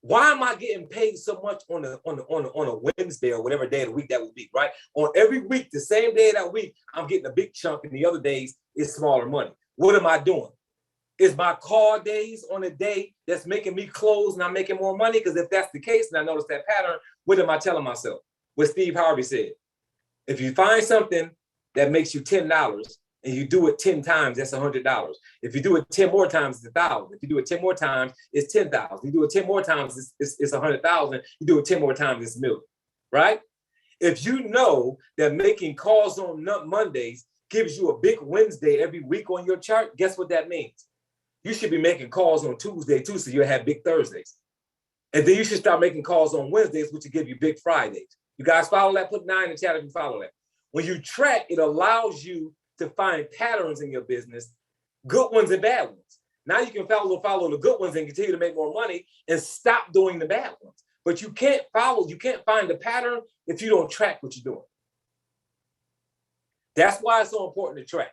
Why am I getting paid so much on a Wednesday or whatever day of the week that would be, right? On every week, the same day of that week, I'm getting a big chunk, and the other days it's smaller money. What am I doing? Is my call days on a day that's making me close and I'm making more money? Because if that's the case, and I notice that pattern, what am I telling myself? What Steve Harvey said. If you find something that makes you $10 and you do it 10 times, that's $100. If you do it 10 more times, it's $1,000. If you do it 10 more times, it's 10,000. If you do it 10 more times, it's 100,000. You do it 10 more times, it's $1 million, right? If you know that making calls on Mondays gives you a big Wednesday every week on your chart, guess what that means? You should be making calls on Tuesday too, so you'll have big Thursdays. And then you should start making calls on Wednesdays, which will give you big Fridays. You guys follow that? Put 9 in the chat if you follow that. When you track, it allows you to find patterns in your business, good ones and bad ones. Now you can follow the good ones and continue to make more money and stop doing the bad ones. But you can't find the pattern if you don't track what you're doing. That's why it's so important to track.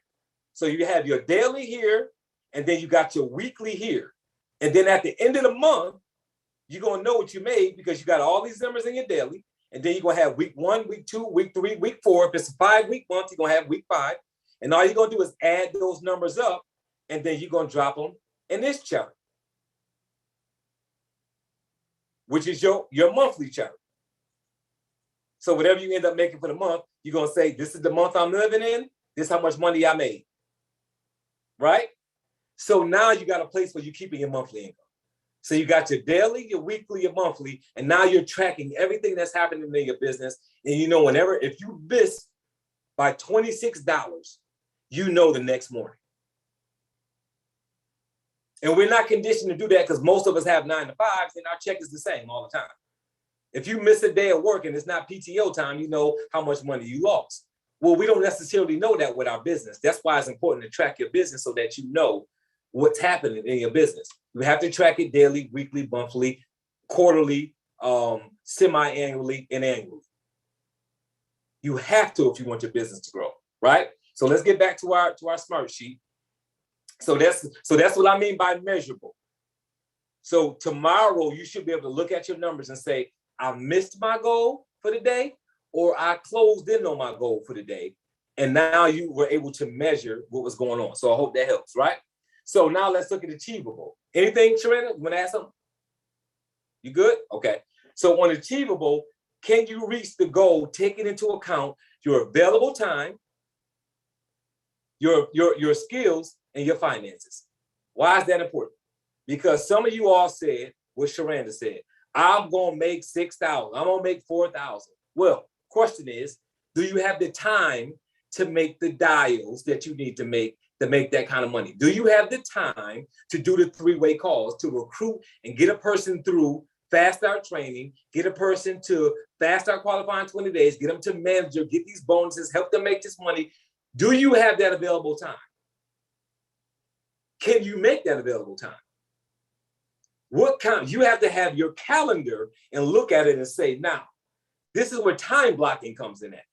So you have your daily here, and then you got your weekly here. And then at the end of the month, you're going to know what you made because you got all these numbers in your daily. And then you're going to have week 1, week 2, week 3, week 4. If it's a 5-week month, you're going to have week 5. And all you're going to do is add those numbers up, and then you're going to drop them in this chart, which is your monthly chart. So whatever you end up making for the month, you're going to say, this is the month I'm living in. This is how much money I made. Right? So now you got a place where you're keeping your monthly income. So you got your daily, your weekly, your monthly, and now you're tracking everything that's happening in your business. And you know, if you miss by $26, you know the next morning. And we're not conditioned to do that because most of us have 9 to 5s and our check is the same all the time. If you miss a day of work and it's not PTO time, you know how much money you lost. Well, we don't necessarily know that with our business. That's why it's important to track your business so that you know what's happening in your business. You have to track it daily, weekly, monthly, quarterly, semi-annually, and annually. You have to if you want your business to grow, right? So let's get back to our SMART sheet. So that's what I mean by measurable. So tomorrow you should be able to look at your numbers and say, I missed my goal for the day, or I closed in on my goal for the day. And now you were able to measure what was going on. So I hope that helps, right? So now let's look at achievable. Anything, Sharina? You want to ask something? You good? Okay. So on achievable, can you reach the goal taking into account your available time, your skills, and your finances? Why is that important? Because some of you all said what Sharanda said. I'm going to make 6,000. I'm going to make 4,000. Well, question is, do you have the time to make the dials that you need to make that kind of money? Do you have the time to do the 3-way calls to recruit and get a person through fast start training, get a person to fast start qualifying 20 days, get them to manager, get these bonuses, help them make this money? Do you have that available time? Can you make that available time? What kind? You have to have your calendar and look at it and say, now, this is where time blocking comes in at.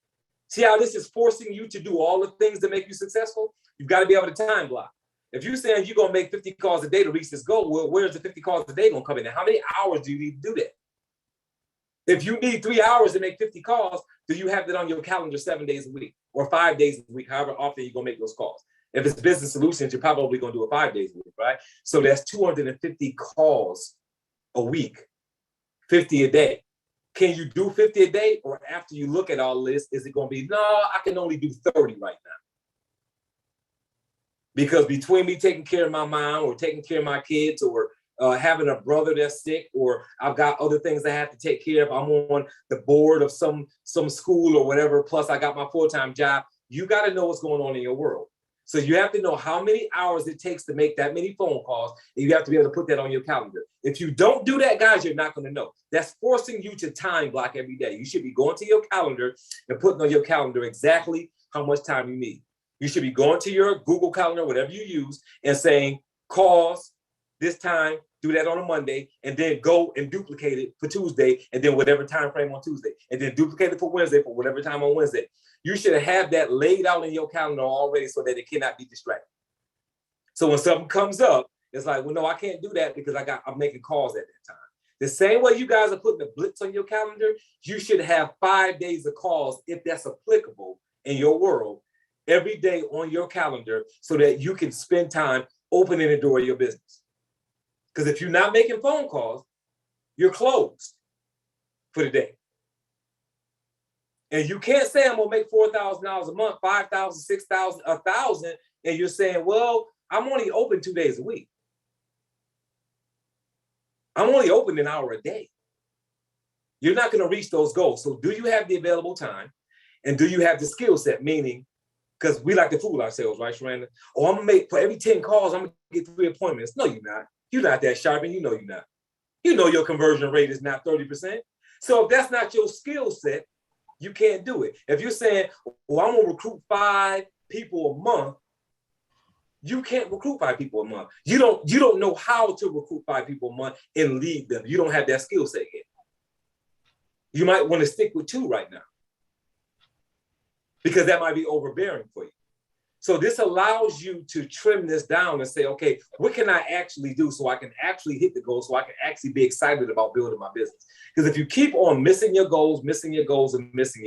See how this is forcing you to do all the things that make you successful? You've got to be able to time block. If you're saying you're going to make 50 calls a day to reach this goal, well, where's the 50 calls a day going to come in? How many hours do you need to do that? If you need 3 hours to make 50 calls, do you have that on your calendar 7 days a week or 5 days a week, however often you're going to make those calls? If it's business solutions, you're probably going to do it 5 days a week, right? So that's 250 calls a week, 50 a day. Can you do 50 a day? Or after you look at all this, is it going to be, no, I can only do 30 right now? Because between me taking care of my mom or taking care of my kids or having a brother that's sick, or I've got other things I have to take care of, I'm on the board of some school or whatever, plus I got my full-time job, you got to know what's going on in your world. So you have to know how many hours it takes to make that many phone calls, and you have to be able to put that on your calendar. If you don't do that, guys, you're not going to know. That's forcing you to time block every day. You should be going to your calendar and putting on your calendar exactly how much time you need. You should be going to your Google Calendar, whatever you use, and saying calls this time, do that on a Monday, and then go and duplicate it for Tuesday, and then whatever time frame on Tuesday, and then duplicate it for Wednesday for whatever time on Wednesday. You should have that laid out in your calendar already so that it cannot be distracted. So when something comes up, it's like, well, no, I can't do that because I'm making calls at that time. The same way you guys are putting the blitz on your calendar, you should have 5 days of calls, if that's applicable in your world, every day on your calendar so that you can spend time opening the door of your business. Because if you're not making phone calls, you're closed for the day. And you can't say I'm gonna make $4,000 a month, 5,000, 6,000, 1,000, and you're saying, well, I'm only open 2 days a week. I'm only open an hour a day. You're not gonna reach those goals. So do you have the available time? And do you have the skill set? Meaning, because we like to fool ourselves, right, Sharanda? Oh, I'm gonna make, for every 10 calls, I'm gonna get 3 appointments. No, you're not. You're not that sharp, and you know you're not. You know your conversion rate is not 30%. So if that's not your skill set, you can't do it. If you're saying, well, I'm gonna recruit 5 people a month, You can't recruit 5 people a month. You don't know how to recruit 5 people a month and lead them. You don't have that skill set yet. You might want to stick with 2 right now because that might be overbearing for you. So this allows you to trim this down and say, okay, what can I actually do so I can actually hit the goal, so I can actually be excited about building my business? Because if you keep on missing your goals, and missing your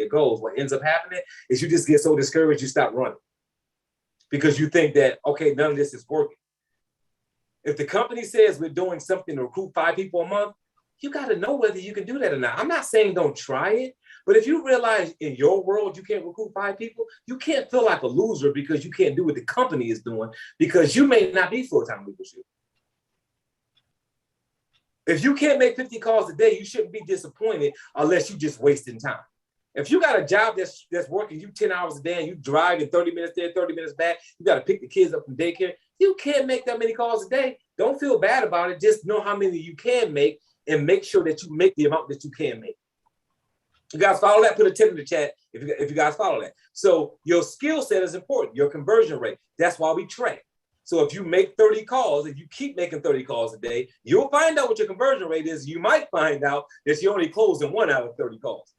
goals, what ends up happening is you just get so discouraged, you stop running. Because you think that, okay, none of this is working. If the company says we're doing something to recruit 5 people a month, you got to know whether you can do that or not. I'm not saying don't try it, but if you realize in your world you can't recruit 5 people, you can't feel like a loser because you can't do what the company is doing, because you may not be full-time leadership. If you can't make 50 calls a day, you shouldn't be disappointed unless you're just wasting time. If you got a job that's working you 10 hours a day and you drive in 30 minutes there, 30 minutes back, you got to pick the kids up from daycare, you can't make that many calls a day. Don't feel bad about it. Just know how many you can make and make sure that you make the amount that you can make. You guys follow that? Put a 10 in the chat if you guys follow that. So your skill set is important, your conversion rate. That's why we track. So if you make 30 calls, if you keep making 30 calls a day, you'll find out what your conversion rate is. You might find out that you're only closing 1 out of 30 calls.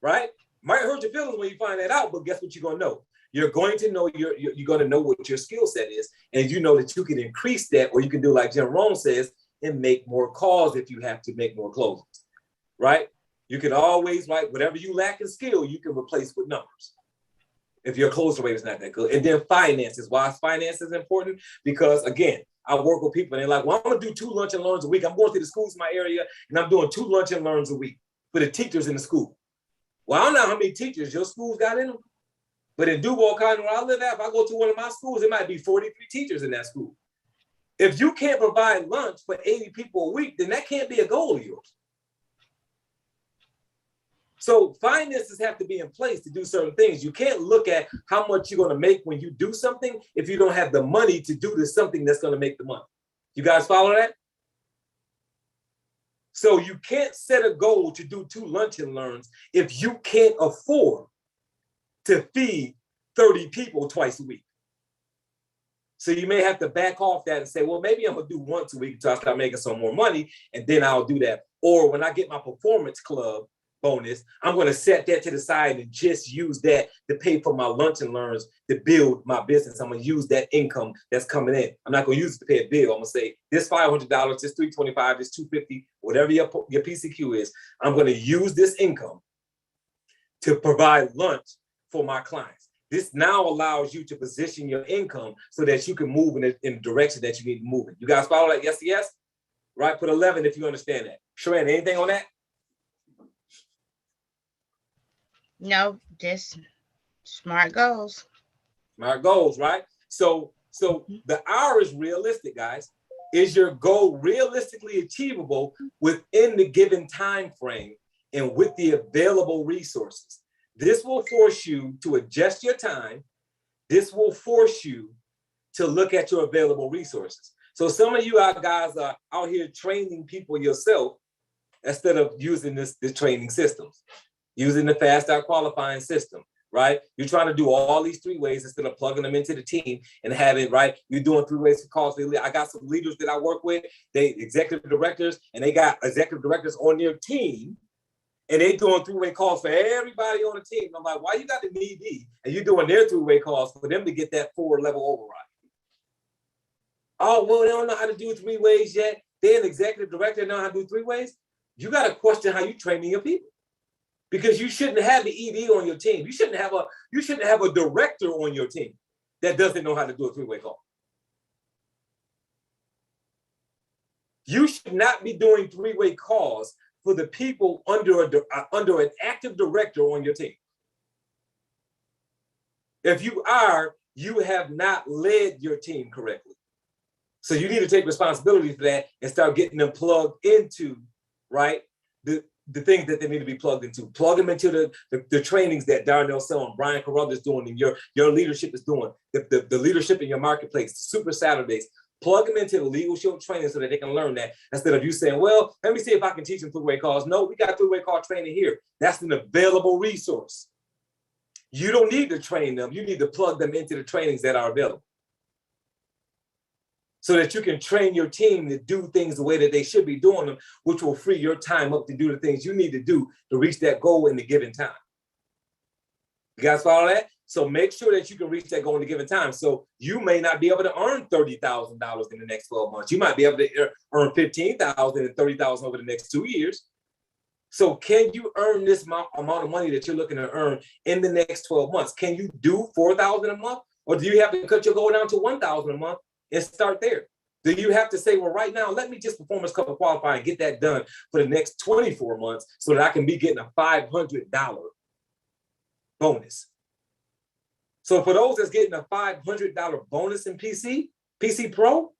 Right? Might hurt your feelings when you find that out, but guess what you're going to know? You're going to know you're going to know what your skill set is, and you know that you can increase that, or you can do like Jim Rohn says and make more calls if you have to make more closings. Right? You can always, like, whatever you lack in skill, you can replace with numbers if your closing rate is not that good. And then finances. Why is finances important? Because again, I work with people and they're like, well, I'm going to do 2 lunch and learns a week. I'm going to the schools in my area and I'm doing 2 lunch and learns a week for the teachers in the school. Well, I don't know how many teachers your school's got in them, but in Duval County, where I live at, if I go to one of my schools, it might be 43 teachers in that school. If you can't provide lunch for 80 people a week, then that can't be a goal of yours. So finances have to be in place to do certain things. You can't look at how much you're going to make when you do something if you don't have the money to do the something that's going to make the money. You guys follow that? So you can't set a goal to do 2 lunch and learns if you can't afford to feed 30 people twice a week. So you may have to back off that and say, well, maybe I'm going to do once a week until I start making some more money, and then I'll do that. Or when I get my performance club bonus, I'm going to set that to the side and just use that to pay for my lunch and learns to build my business. I'm going to use that income that's coming in. I'm not going to use it to pay a bill. I'm going to say this $500, this $325, this $250, whatever your PCQ is. I'm going to use this income to provide lunch for my clients. This now allows you to position your income so that you can move in the direction that you need to move in. You guys follow that? Yes, yes? Right? Put 11 if you understand that. Sharon, anything on that? No, just SMART goals. SMART goals, right? So the R is realistic, guys. Is your goal realistically achievable within the given time frame and with the available resources? This will force you to adjust your time. This will force you to look at your available resources. So some of you guys are out here training people yourself instead of using the training systems. Using the fast start qualifying system, right? You're trying to do all these 3 ways instead of plugging them into the team and having, right? You're doing 3 ways for calls. I got some leaders that I work with, they executive directors, and they got executive directors on their team, and they doing 3-way calls for everybody on the team. I'm like, why you got the ED and you're doing their 3-way calls for them to get that 4-level override? Oh, well, they don't know how to do 3 ways yet. They're an executive director and know how to do 3 ways. You got to question how you training your people. Because you shouldn't have the ED on your team. You shouldn't have a director on your team that doesn't know how to do a 3-way call. You should not be doing 3-way calls for the people under an active director on your team. If you are, you have not led your team correctly. So you need to take responsibility for that and start getting them plugged into, right, the things that they need to be plugged into. Plug them into the trainings that Darnell Selling, Brian Carruthers doing, and your leadership is doing, the leadership in your marketplace, the Super Saturdays. Plug them into the Legal Shield training so that they can learn that instead of you saying, well, let me see if I can teach them 3-way calls. No, we got 3-way call training here. That's an available resource. You don't need to train them. You need to plug them into the trainings that are available. so that you can train your team to do things the way that they should be doing them, which will free your time up to do the things you need to do to reach that goal in the given time. You guys follow that? So make sure that you can reach that goal in a given time. So you may not be able to earn $30,000 in the next 12 months. You might be able to earn $15,000 and $30,000 over the next 2 years. So can you earn this amount of money that you're looking to earn in the next 12 months? Can you do $4,000 a month? Or do you have to cut your goal down to $1,000 a month and start there? Do you have to say, well, right now, let me just performance couple qualify and get that done for the next 24 months so that I can be getting a $500 bonus? So for those that's getting a $500 bonus in PC Pro,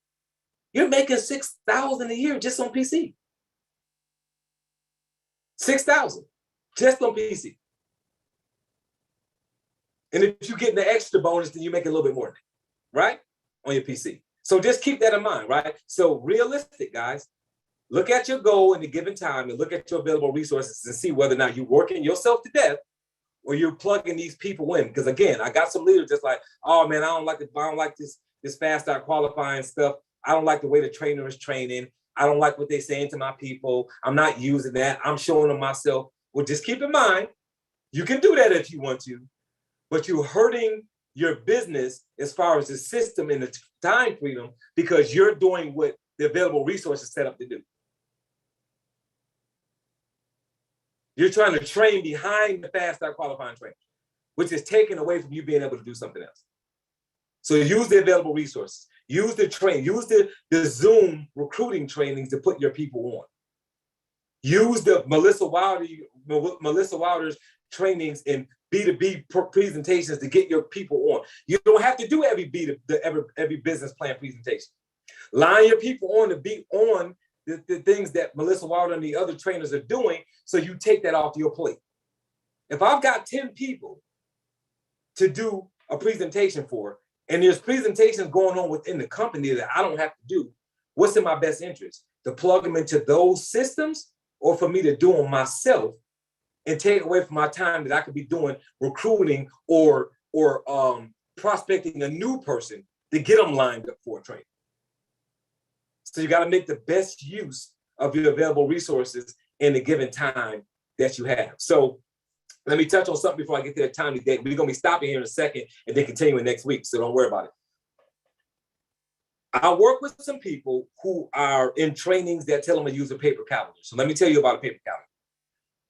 you're making $6,000 a year just on PC. $6,000 just on PC. And if you get the extra bonus, then you make a little bit more, right? On your PC. So just keep that in mind, right? So realistic, guys. Look at your goal in a given time and look at your available resources and see whether or not you're working yourself to death or you're plugging these people in. Because again, I got some leaders just like, oh man, I don't like this fast start qualifying stuff. I don't like the way the trainer is training. I don't like what they're saying to my people. I'm not using that. I'm showing them myself. Well, just keep in mind, you can do that if you want to, but you're hurting your business as far as the system and the time freedom because you're doing what the available resources set up to do. You're trying to train behind the fast start qualifying training, which is taken away from you being able to do something else. So use the available resources. Use the Zoom recruiting trainings to put your people on. Use the Melissa Wilder's trainings in B2B presentations to get your people on. You don't have to do every business plan presentation. Line your people on to be on the things that Melissa Wilder and the other trainers are doing, so you take that off your plate. If I've got 10 people to do a presentation for, and there's presentations going on within the company that I don't have to do, what's in my best interest? To plug them into those systems or for me to do them myself and take away from my time that I could be doing recruiting or prospecting a new person to get them lined up for a training. So you got to make the best use of your available resources in the given time that you have. So let me touch on something before I get to that timely date. We're going to be stopping here in a second and then continuing next week, so don't worry about it. I work with some people who are in trainings that tell them to use a paper calendar. So let me tell you about a paper calendar.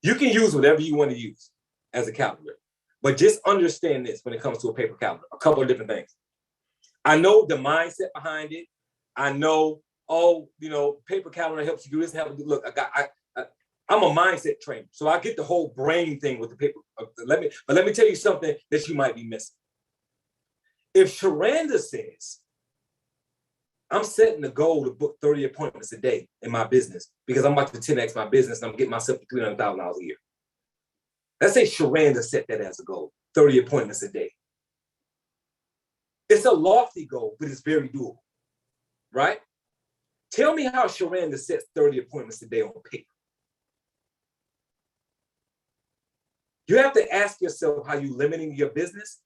You can use whatever you want to use as a calendar, but just understand this when it comes to a paper calendar, a couple of different things. I know the mindset behind it. I know, paper calendar helps you do this and help you. Look, I'm a mindset trainer, so I get the whole brain thing with the paper. Let me tell you something that you might be missing. If Sharanda says, I'm setting the goal to book 30 appointments a day in my business because I'm about to 10x my business and I'm getting myself to $300,000 a year. Let's say Sharanda set that as a goal, 30 appointments a day. It's a lofty goal, but it's very doable, right? Tell me how Sharanda sets 30 appointments a day on paper. You have to ask yourself how you're limiting your business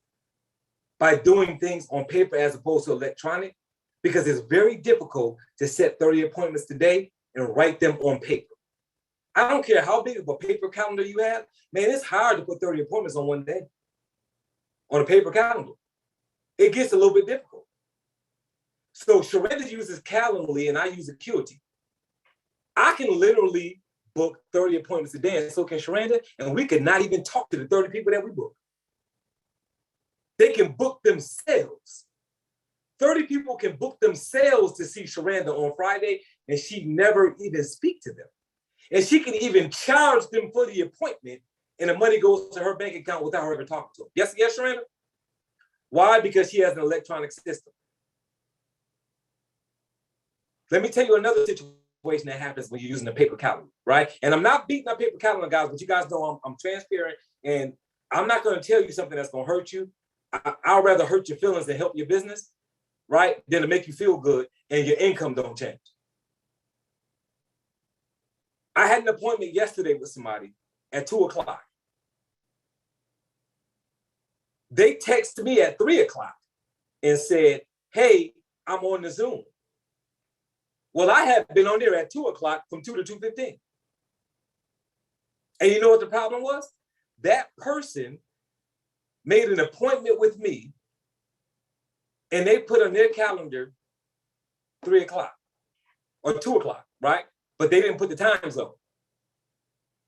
by doing things on paper as opposed to electronic, because it's very difficult to set 30 appointments today and write them on paper. I don't care how big of a paper calendar you have, man, it's hard to put 30 appointments on one day on a paper calendar. It gets a little bit difficult. So Sharanda uses Calendly and I use Acuity. I can literally book 30 appointments a day, and so can Sharanda, and we could not even talk to the 30 people that we book. They can book themselves. 30 people can book themselves to see Sharanda on Friday, and she never even speak to them. And she can even charge them for the appointment, and the money goes to her bank account without her ever talking to them. Yes, Sharanda? Why? Because she has an electronic system. Let me tell you another situation that happens when you're using a paper calendar, right? And I'm not beating up paper calendar, guys, but you guys know I'm transparent, and I'm not going to tell you something that's going to hurt you. I'd rather hurt your feelings than help your business, right? Than to make you feel good and your income don't change. I had an appointment yesterday with somebody at 2 o'clock. They texted me at 3 o'clock and said, hey, I'm on the Zoom. Well, I have been on there at 2 o'clock from 2 to 2:15. And you know what the problem was? That person made an appointment with me and they put on their calendar 3 o'clock or 2 o'clock, right? But they didn't put the time zone.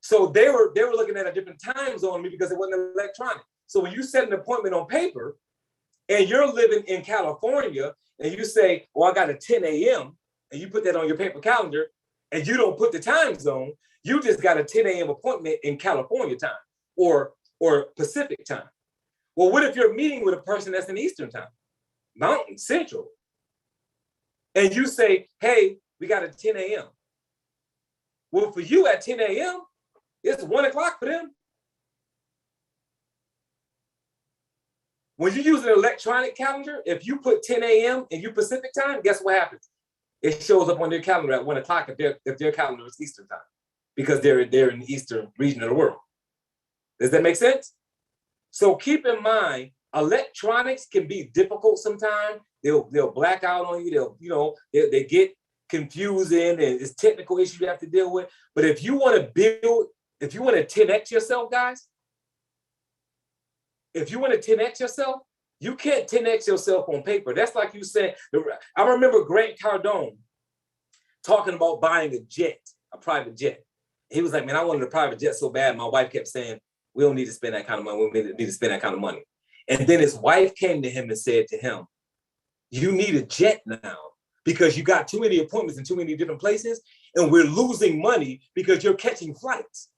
So they were looking at a different time zone on me because it wasn't electronic. So when you set an appointment on paper and you're living in California and you say, well, I got a 10 a.m. and you put that on your paper calendar and you don't put the time zone, you just got a 10 a.m. appointment in California time or Pacific time. Well, what if you're meeting with a person that's in Eastern time, Mountain, Central, and you say, hey, we got a 10 a.m. Well, for you at 10 a.m., it's 1 o'clock for them. When you use an electronic calendar, if you put 10 a.m. and you Pacific time, guess what happens? It shows up on their calendar at 1 o'clock if their calendar is Eastern time, because they're in the Eastern region of the world. Does that make sense? So keep in mind, electronics can be difficult sometimes. They'll black out on you. They get confusing and it's technical issues you have to deal with. But if you want to 10x yourself, guys, if you want to 10x yourself, you can't 10x yourself on paper. That's like you saying, I remember Grant Cardone talking about buying a private jet. He was like, man, I wanted a private jet so bad. My wife kept saying, we don't need to spend that kind of money. We don't need to spend that kind of money. And then his wife came to him and said to him, you need a jet now because you got too many appointments in too many different places and we're losing money because you're catching flights.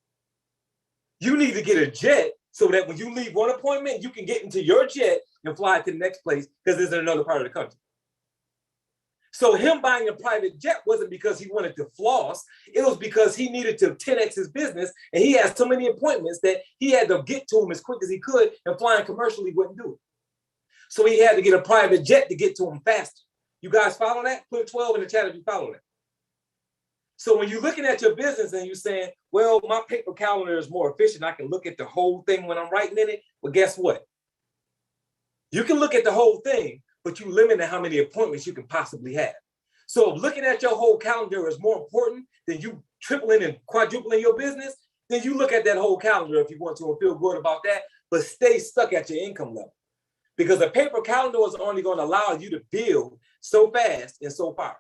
You need to get a jet so that when you leave one appointment, you can get into your jet and fly to the next place because it's in another part of the country. So him buying a private jet wasn't because he wanted to floss. It was because he needed to 10x his business and he had so many appointments that he had to get to them as quick as he could, and flying commercially wouldn't do it. So he had to get a private jet to get to them faster. You guys follow that? Put 12 in the chat if you follow that. So when you're looking at your business and you're saying, well, my paper calendar is more efficient, I can look at the whole thing when I'm writing in it. Well, guess what? You can look at the whole thing, but you limit how many appointments you can possibly have. So if looking at your whole calendar is more important than you tripling and quadrupling your business, then you look at that whole calendar if you want to and feel good about that, but stay stuck at your income level. Because a paper calendar is only going to allow you to build so fast and so far.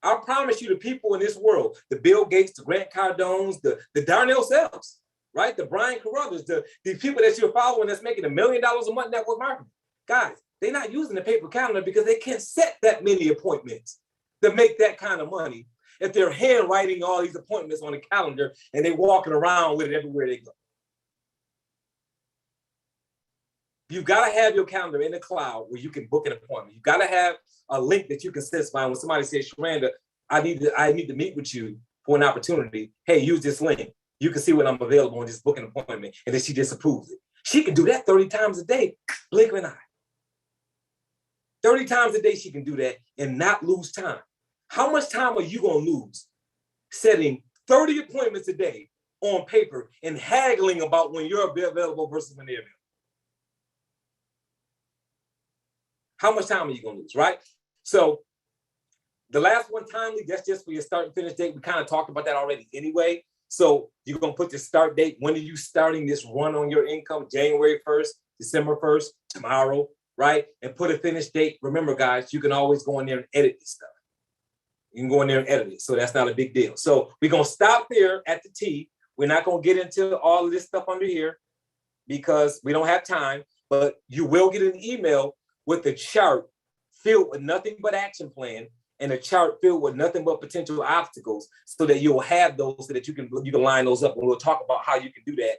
I promise you, the people in this world, the Bill Gates, the Grant Cardones, the Darnell Selves, right? The Brian Carruthers, the people that you're following that's making $1 million a month network marketing. Guys, they're not using the paper calendar because they can't set that many appointments to make that kind of money if they're handwriting all these appointments on a calendar and they're walking around with it everywhere they go. You got to have your calendar in the cloud where you can book an appointment. You got to have a link that you can specify. When somebody says, Sharanda, I need to meet with you for an opportunity. Hey, use this link. You can see when I'm available and just book an appointment. And then she just approves it. She can do that 30 times a day, blink of an eye. 30 times a day she can do that and not lose time. How much time are you going to lose setting 30 appointments a day on paper and haggling about when you're available versus when they're available? How much time are you going to lose, right? So the last one, timely, that's just for your start and finish date. We kind of talked about that already anyway. So you're going to put the start date. When are you starting this run on your income? January 1st, December 1st, tomorrow, right? And put a finish date. Remember, guys, you can always go in there and edit this stuff. You can go in there and edit it. So that's not a big deal. So we're going to stop there at the T. We're not going to get into all of this stuff under here because we don't have time, but you will get an email with a chart filled with nothing but action plan and a chart filled with nothing but potential obstacles so that you'll have those so that you can line those up, and we'll talk about how you can do that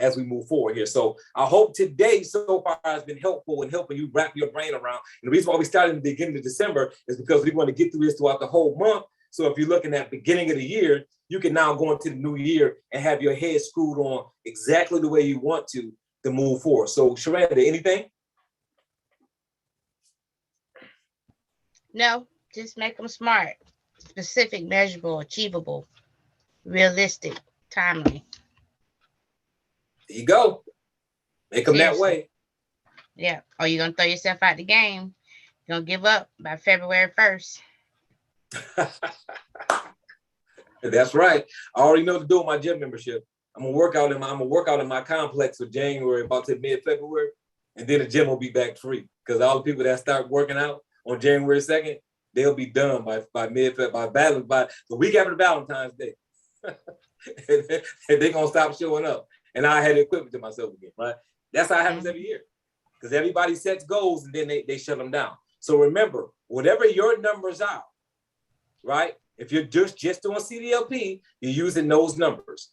as we move forward here. So I hope today so far has been helpful in helping you wrap your brain around. And the reason why we started in the beginning of December is because we want to get through this throughout the whole month. So if you're looking at beginning of the year, you can now go into the new year and have your head screwed on exactly the way you want to move forward. So Sharanda, anything? No, just make them smart, specific, measurable, achievable, realistic, timely. There you go. Make them that Seriously. way. Yeah. Or you're going to throw yourself out the game. You're going to give up by February 1st. That's right. I already know what to do with my gym membership. I'm gonna work out in my complex for January, about to mid-February, and then the gym will be back free. Because all the people that start working out on January 2nd, they'll be done by the week after Valentine's Day. And they're gonna stop showing up. And I had to equip it to myself again, right? That's how it happens every year. Because everybody sets goals and then they shut them down. So remember, whatever your numbers are, right? If you're just doing CDLP, you're using those numbers.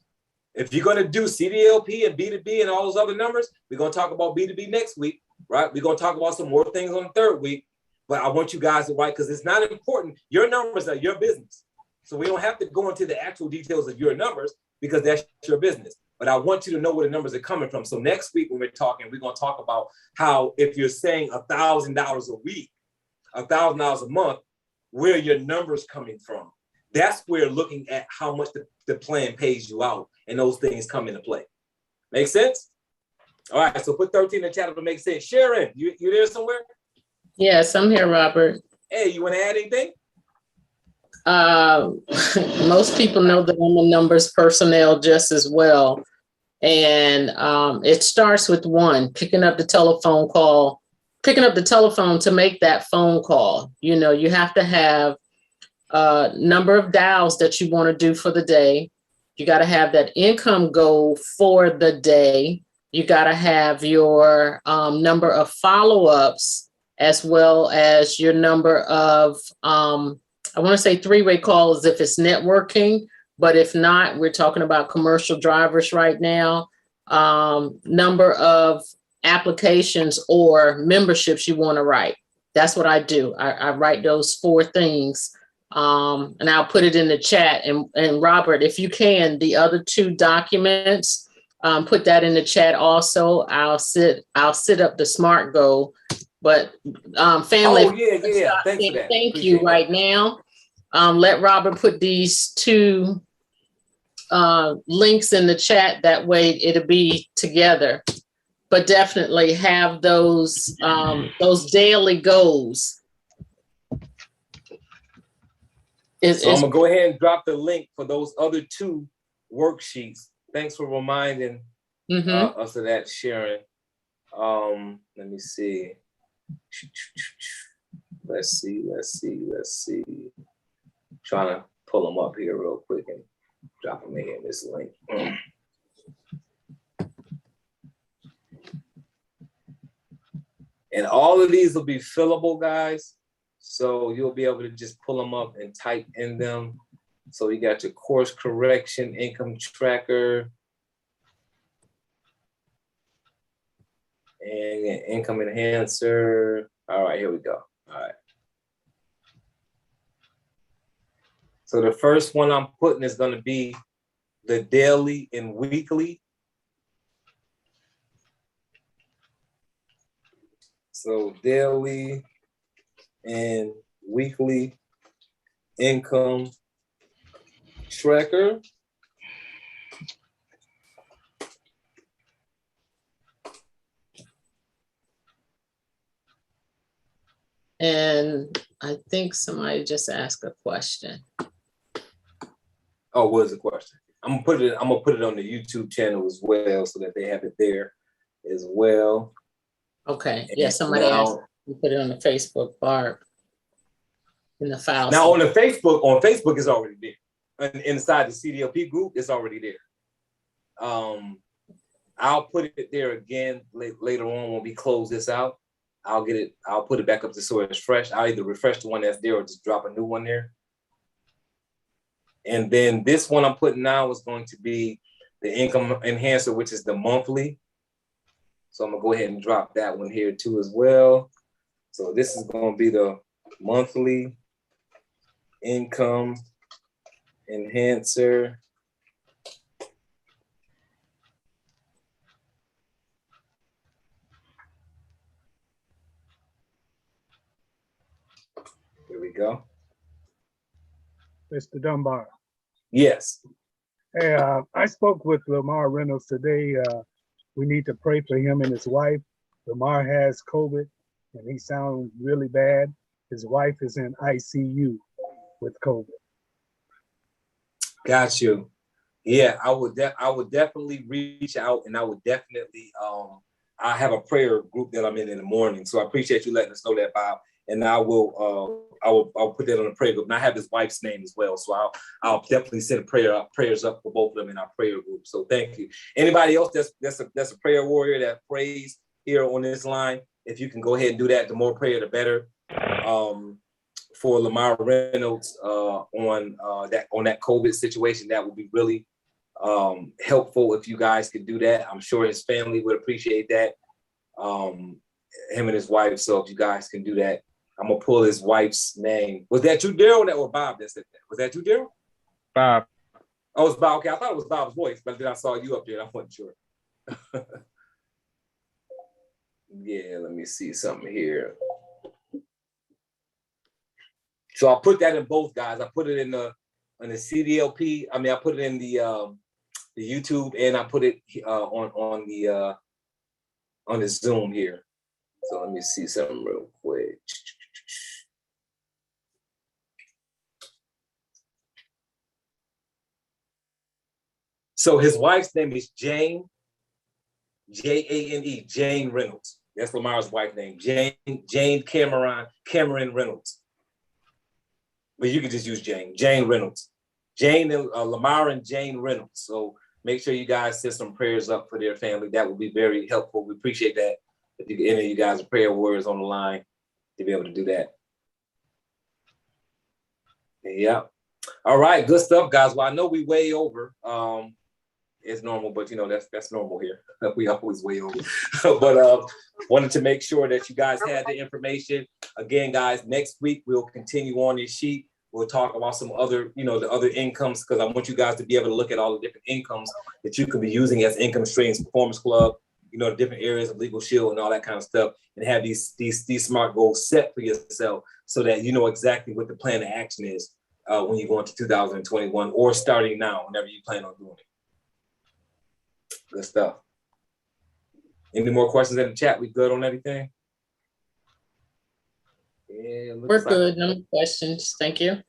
If you're going to do CDLP and B2B and all those other numbers, we're going to talk about B2B next week, right? We're going to talk about some more things on the third week. But I want you guys to write, because it's not important. Your numbers are your business. So we don't have to go into the actual details of your numbers because that's your business. But I want you to know where the numbers are coming from. So next week when we're talking, we're going to talk about how if you're saying $1,000 a week, $1,000 a month, where your numbers coming from. That's where looking at how much the plan pays you out and those things come into play. Make sense? All right, so put 13 in the chat if it makes sense. Sharon, you there somewhere? Yes, I'm here, Robert. Hey, you want to add anything? Most people know that I'm a numbers personnel just as well. And it starts with one, picking up the telephone to make that phone call. You know, you have to have a number of dials that you want to do for the day. You got to have that income goal for the day. You got to have your number of follow-ups, as well as your number of, I want to say three-way calls if it's networking, but if not, we're talking about commercial drivers right now. Number of applications or memberships you want to write. That's what I do. I write those 4 things. And I'll put it in the chat. And Robert, if you can, the other 2 documents, put that in the chat also. I'll set up the SMART goal. But family, oh, yeah. Thanks for that. Thank Appreciate you that. right now. Let Robert put these 2 links in the chat. That way it'll be together. But definitely have those daily goals. So I'm gonna go ahead and drop the link for those other 2 worksheets. Thanks for reminding us of that, Sharon. Let me see. Let's see. Trying to pull them up here real quick and drop them in this link. And all of these will be fillable, guys. So you'll be able to just pull them up and type in them. So you got your course correction, income tracker, and income enhancer. All right, here we go. All right. So the first one I'm putting is going to be the daily and weekly. So daily and weekly income tracker. And I think somebody just asked a question. Oh, what is the question? I'm gonna put it on the YouTube channel as well, so that they have it there as well. Okay. Yeah, somebody asked. You put it on the Facebook, Barb, in the file. Now on Facebook it's already there. And inside the CDLP group, it's already there. I'll put it there again later on when we close this out. I'll put it back up to so it's fresh. I'll either refresh the one that's there or just drop a new one there. And then this one I'm putting now is going to be the income enhancer, which is the monthly. So I'm gonna go ahead and drop that one here too as well. So this is gonna be the monthly income enhancer. There we go. Mr. Dunbar. Yes. Hey, I spoke with Lamar Reynolds today. We need to pray for him and his wife. Lamar has COVID and he sounds really bad. His wife is in ICU. with COVID. Got you. Yeah, I would definitely reach out, and I would definitely I have a prayer group that I'm in the morning. So I appreciate you letting us know that, Bob. And I'll put that on the prayer group. And I have his wife's name as well. So I'll definitely send prayers up for both of them in our prayer group. So thank you. Anybody else that's a prayer warrior that prays here on this line, if you can go ahead and do that, the more prayer the better. For Lamar Reynolds on that COVID situation, that would be really helpful if you guys could do that. I'm sure his family would appreciate that. Him and his wife. So if you guys can do that, I'm gonna pull his wife's name. Was that you, Daryl, or Bob that said that? Was that you, Daryl? Bob. Oh, it's Bob. Okay, I thought it was Bob's voice, but then I saw you up there. I wasn't sure. Yeah, let me see something here. So I put that in both, guys. I put it in the CDLP. I mean, I put it in the YouTube, and I put it on the Zoom here. So let me see something real quick. So his wife's name is Jane, Jane, Jane Reynolds. That's Lamar's wife's name, Jane Cameron Reynolds. But you can just use Jane Reynolds. Jane and Lamar and Jane Reynolds. So make sure you guys send some prayers up for their family. That would be very helpful. We appreciate that. If any of you guys are prayer warriors on the line, to be able to do that. Yeah. All right, good stuff, guys. Well, I know we way over. It's normal, but you know that's normal here. We always way over. But wanted to make sure that you guys had the information. Again, guys, next week we'll continue on this sheet. We'll talk about some other, the other incomes, because I want you guys to be able to look at all the different incomes that you could be using as income streams, Performance Club, the different areas of Legal Shield and all that kind of stuff, and have these SMART goals set for yourself so that you know exactly what the plan of action is when you go into 2021 or starting now, whenever you plan on doing it. Good stuff. Any more questions in the chat? We good on everything? Yeah, We're good. No questions. Thank you.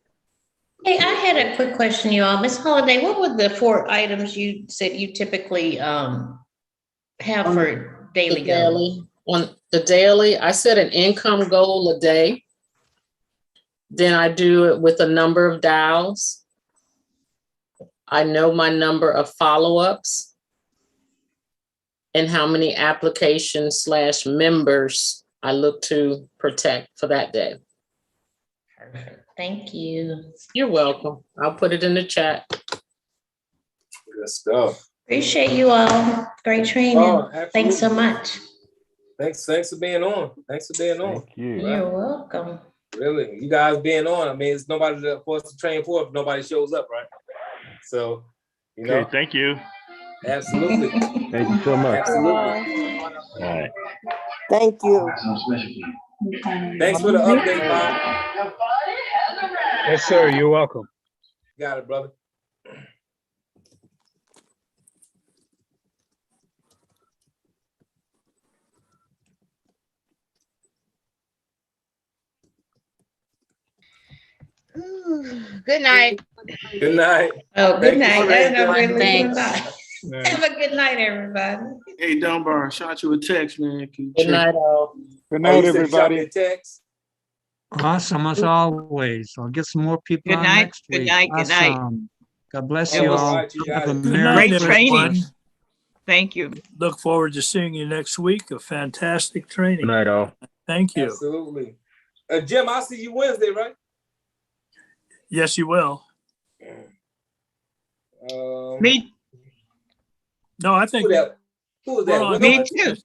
Hey, I had a quick question, you all. Ms. Holiday, what were the 4 items you said you typically have for daily goals? On the daily, I set an income goal a day. Then I do it with a number of dials. I know my number of follow-ups and how many applications / members I look to protect for that day. Perfect. Thank you. You're welcome. I'll put it in the chat. Good stuff. Appreciate you all. Great training. Oh, thanks so much. Thanks for being on. Thanks for being on. Thank you. You're welcome. Really, you guys being on. I mean, it's nobody for us to train for if nobody shows up, right? So, Okay, thank you. Absolutely. Thank you so much. Absolutely. All right. Thank you. Thanks for the update, Bob. Yes, sir. You're welcome. Got it, brother. Ooh, good night. Good night. Oh, good Thank you night. for That's that. not really Thanks. good night. Have a good night, everybody. Hey, Dunbar, shot you a text, man. Can you Good check? night, all. Good Oh, night, you said you shot me everybody. a text? Awesome as always. I'll get some more people Good on night, next good week. night, good night. Awesome. God bless All you all. right, you Have guys. a Good Merry night, Great everyone. training. Thank you. Look forward to seeing you next week. A fantastic Good training. night, all. Thank you. Absolutely. Jim, I'll see you Wednesday, right? Yes, you will. Me, No, I think Who was we're that? on. me too.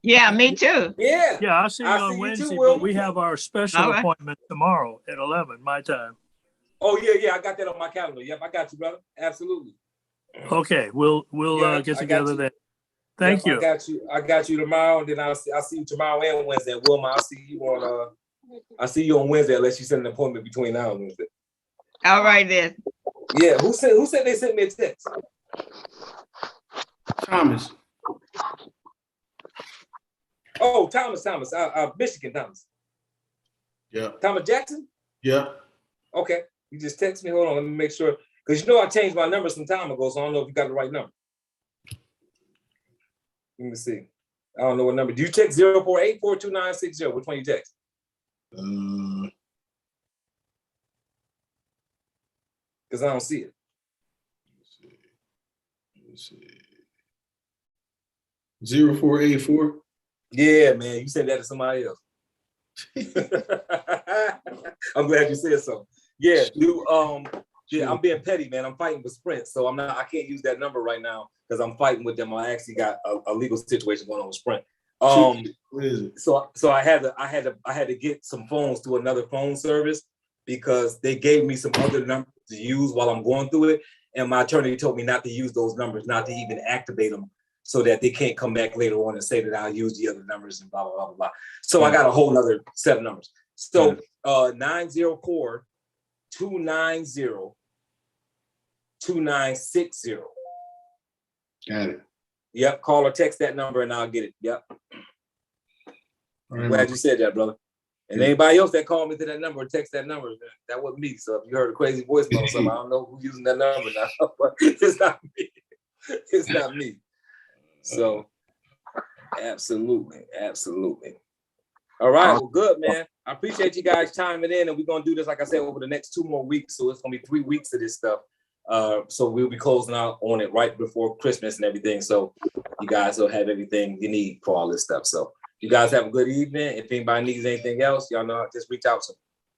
Yeah, me too. Yeah. Yeah, I'll see you I'll on see you Wednesday, too, but Will. we have our special All right. appointment tomorrow at 11, my time. Oh, yeah. I got that on my calendar. Yep, I got you, brother. Absolutely. Okay, we'll Yeah, get I got together you. then. Thank Yep, you. I got you tomorrow, and then I'll see you tomorrow and Wednesday. Wilma, I'll see you on Wednesday unless you send an appointment between now and Wednesday. All right then. Yeah, who said they sent me a text? Thomas. Oh, Thomas, Michigan Thomas. Yeah. Thomas Jackson? Yeah. Okay. You just text me. Hold on, let me make sure. Because you know I changed my number some time ago, so I don't know if you got the right number. Let me see. I don't know what number. Do you text 04842960? Which one you text? Because I don't see it. Let's see. 0484. Yeah, man. You sent that to somebody else. I'm glad you said so. Yeah, yeah, I'm being petty, man. I'm fighting with Sprint, so I can't use that number right now because I'm fighting with them. I actually got a legal situation going on with Sprint. What is it? So I had to get some phones through another phone service because they gave me some other numbers to use while I'm going through it. And my attorney told me not to use those numbers, not to even activate them so that they can't come back later on and say that I'll use the other numbers and blah, blah, blah, blah. So I got a whole nother set of numbers. So 904-290-2960. Got it. Yep, call or text that number and I'll get it. Yep. I'm glad you said that, brother. And anybody else that called me to that number or text that number, that wasn't me. So if you heard a crazy voicemail or something, I don't know who's using that number now, but it's not me. It's not me. So absolutely. All right, well, good, man. I appreciate you guys chiming in, and we're gonna do this, like I said, over the next 2 more weeks. So it's gonna be 3 weeks of this stuff. So we'll be closing out on it right before Christmas and everything. So you guys will have everything you need for all this stuff. So you guys have a good evening. If anybody needs anything else, y'all know, just reach out to me.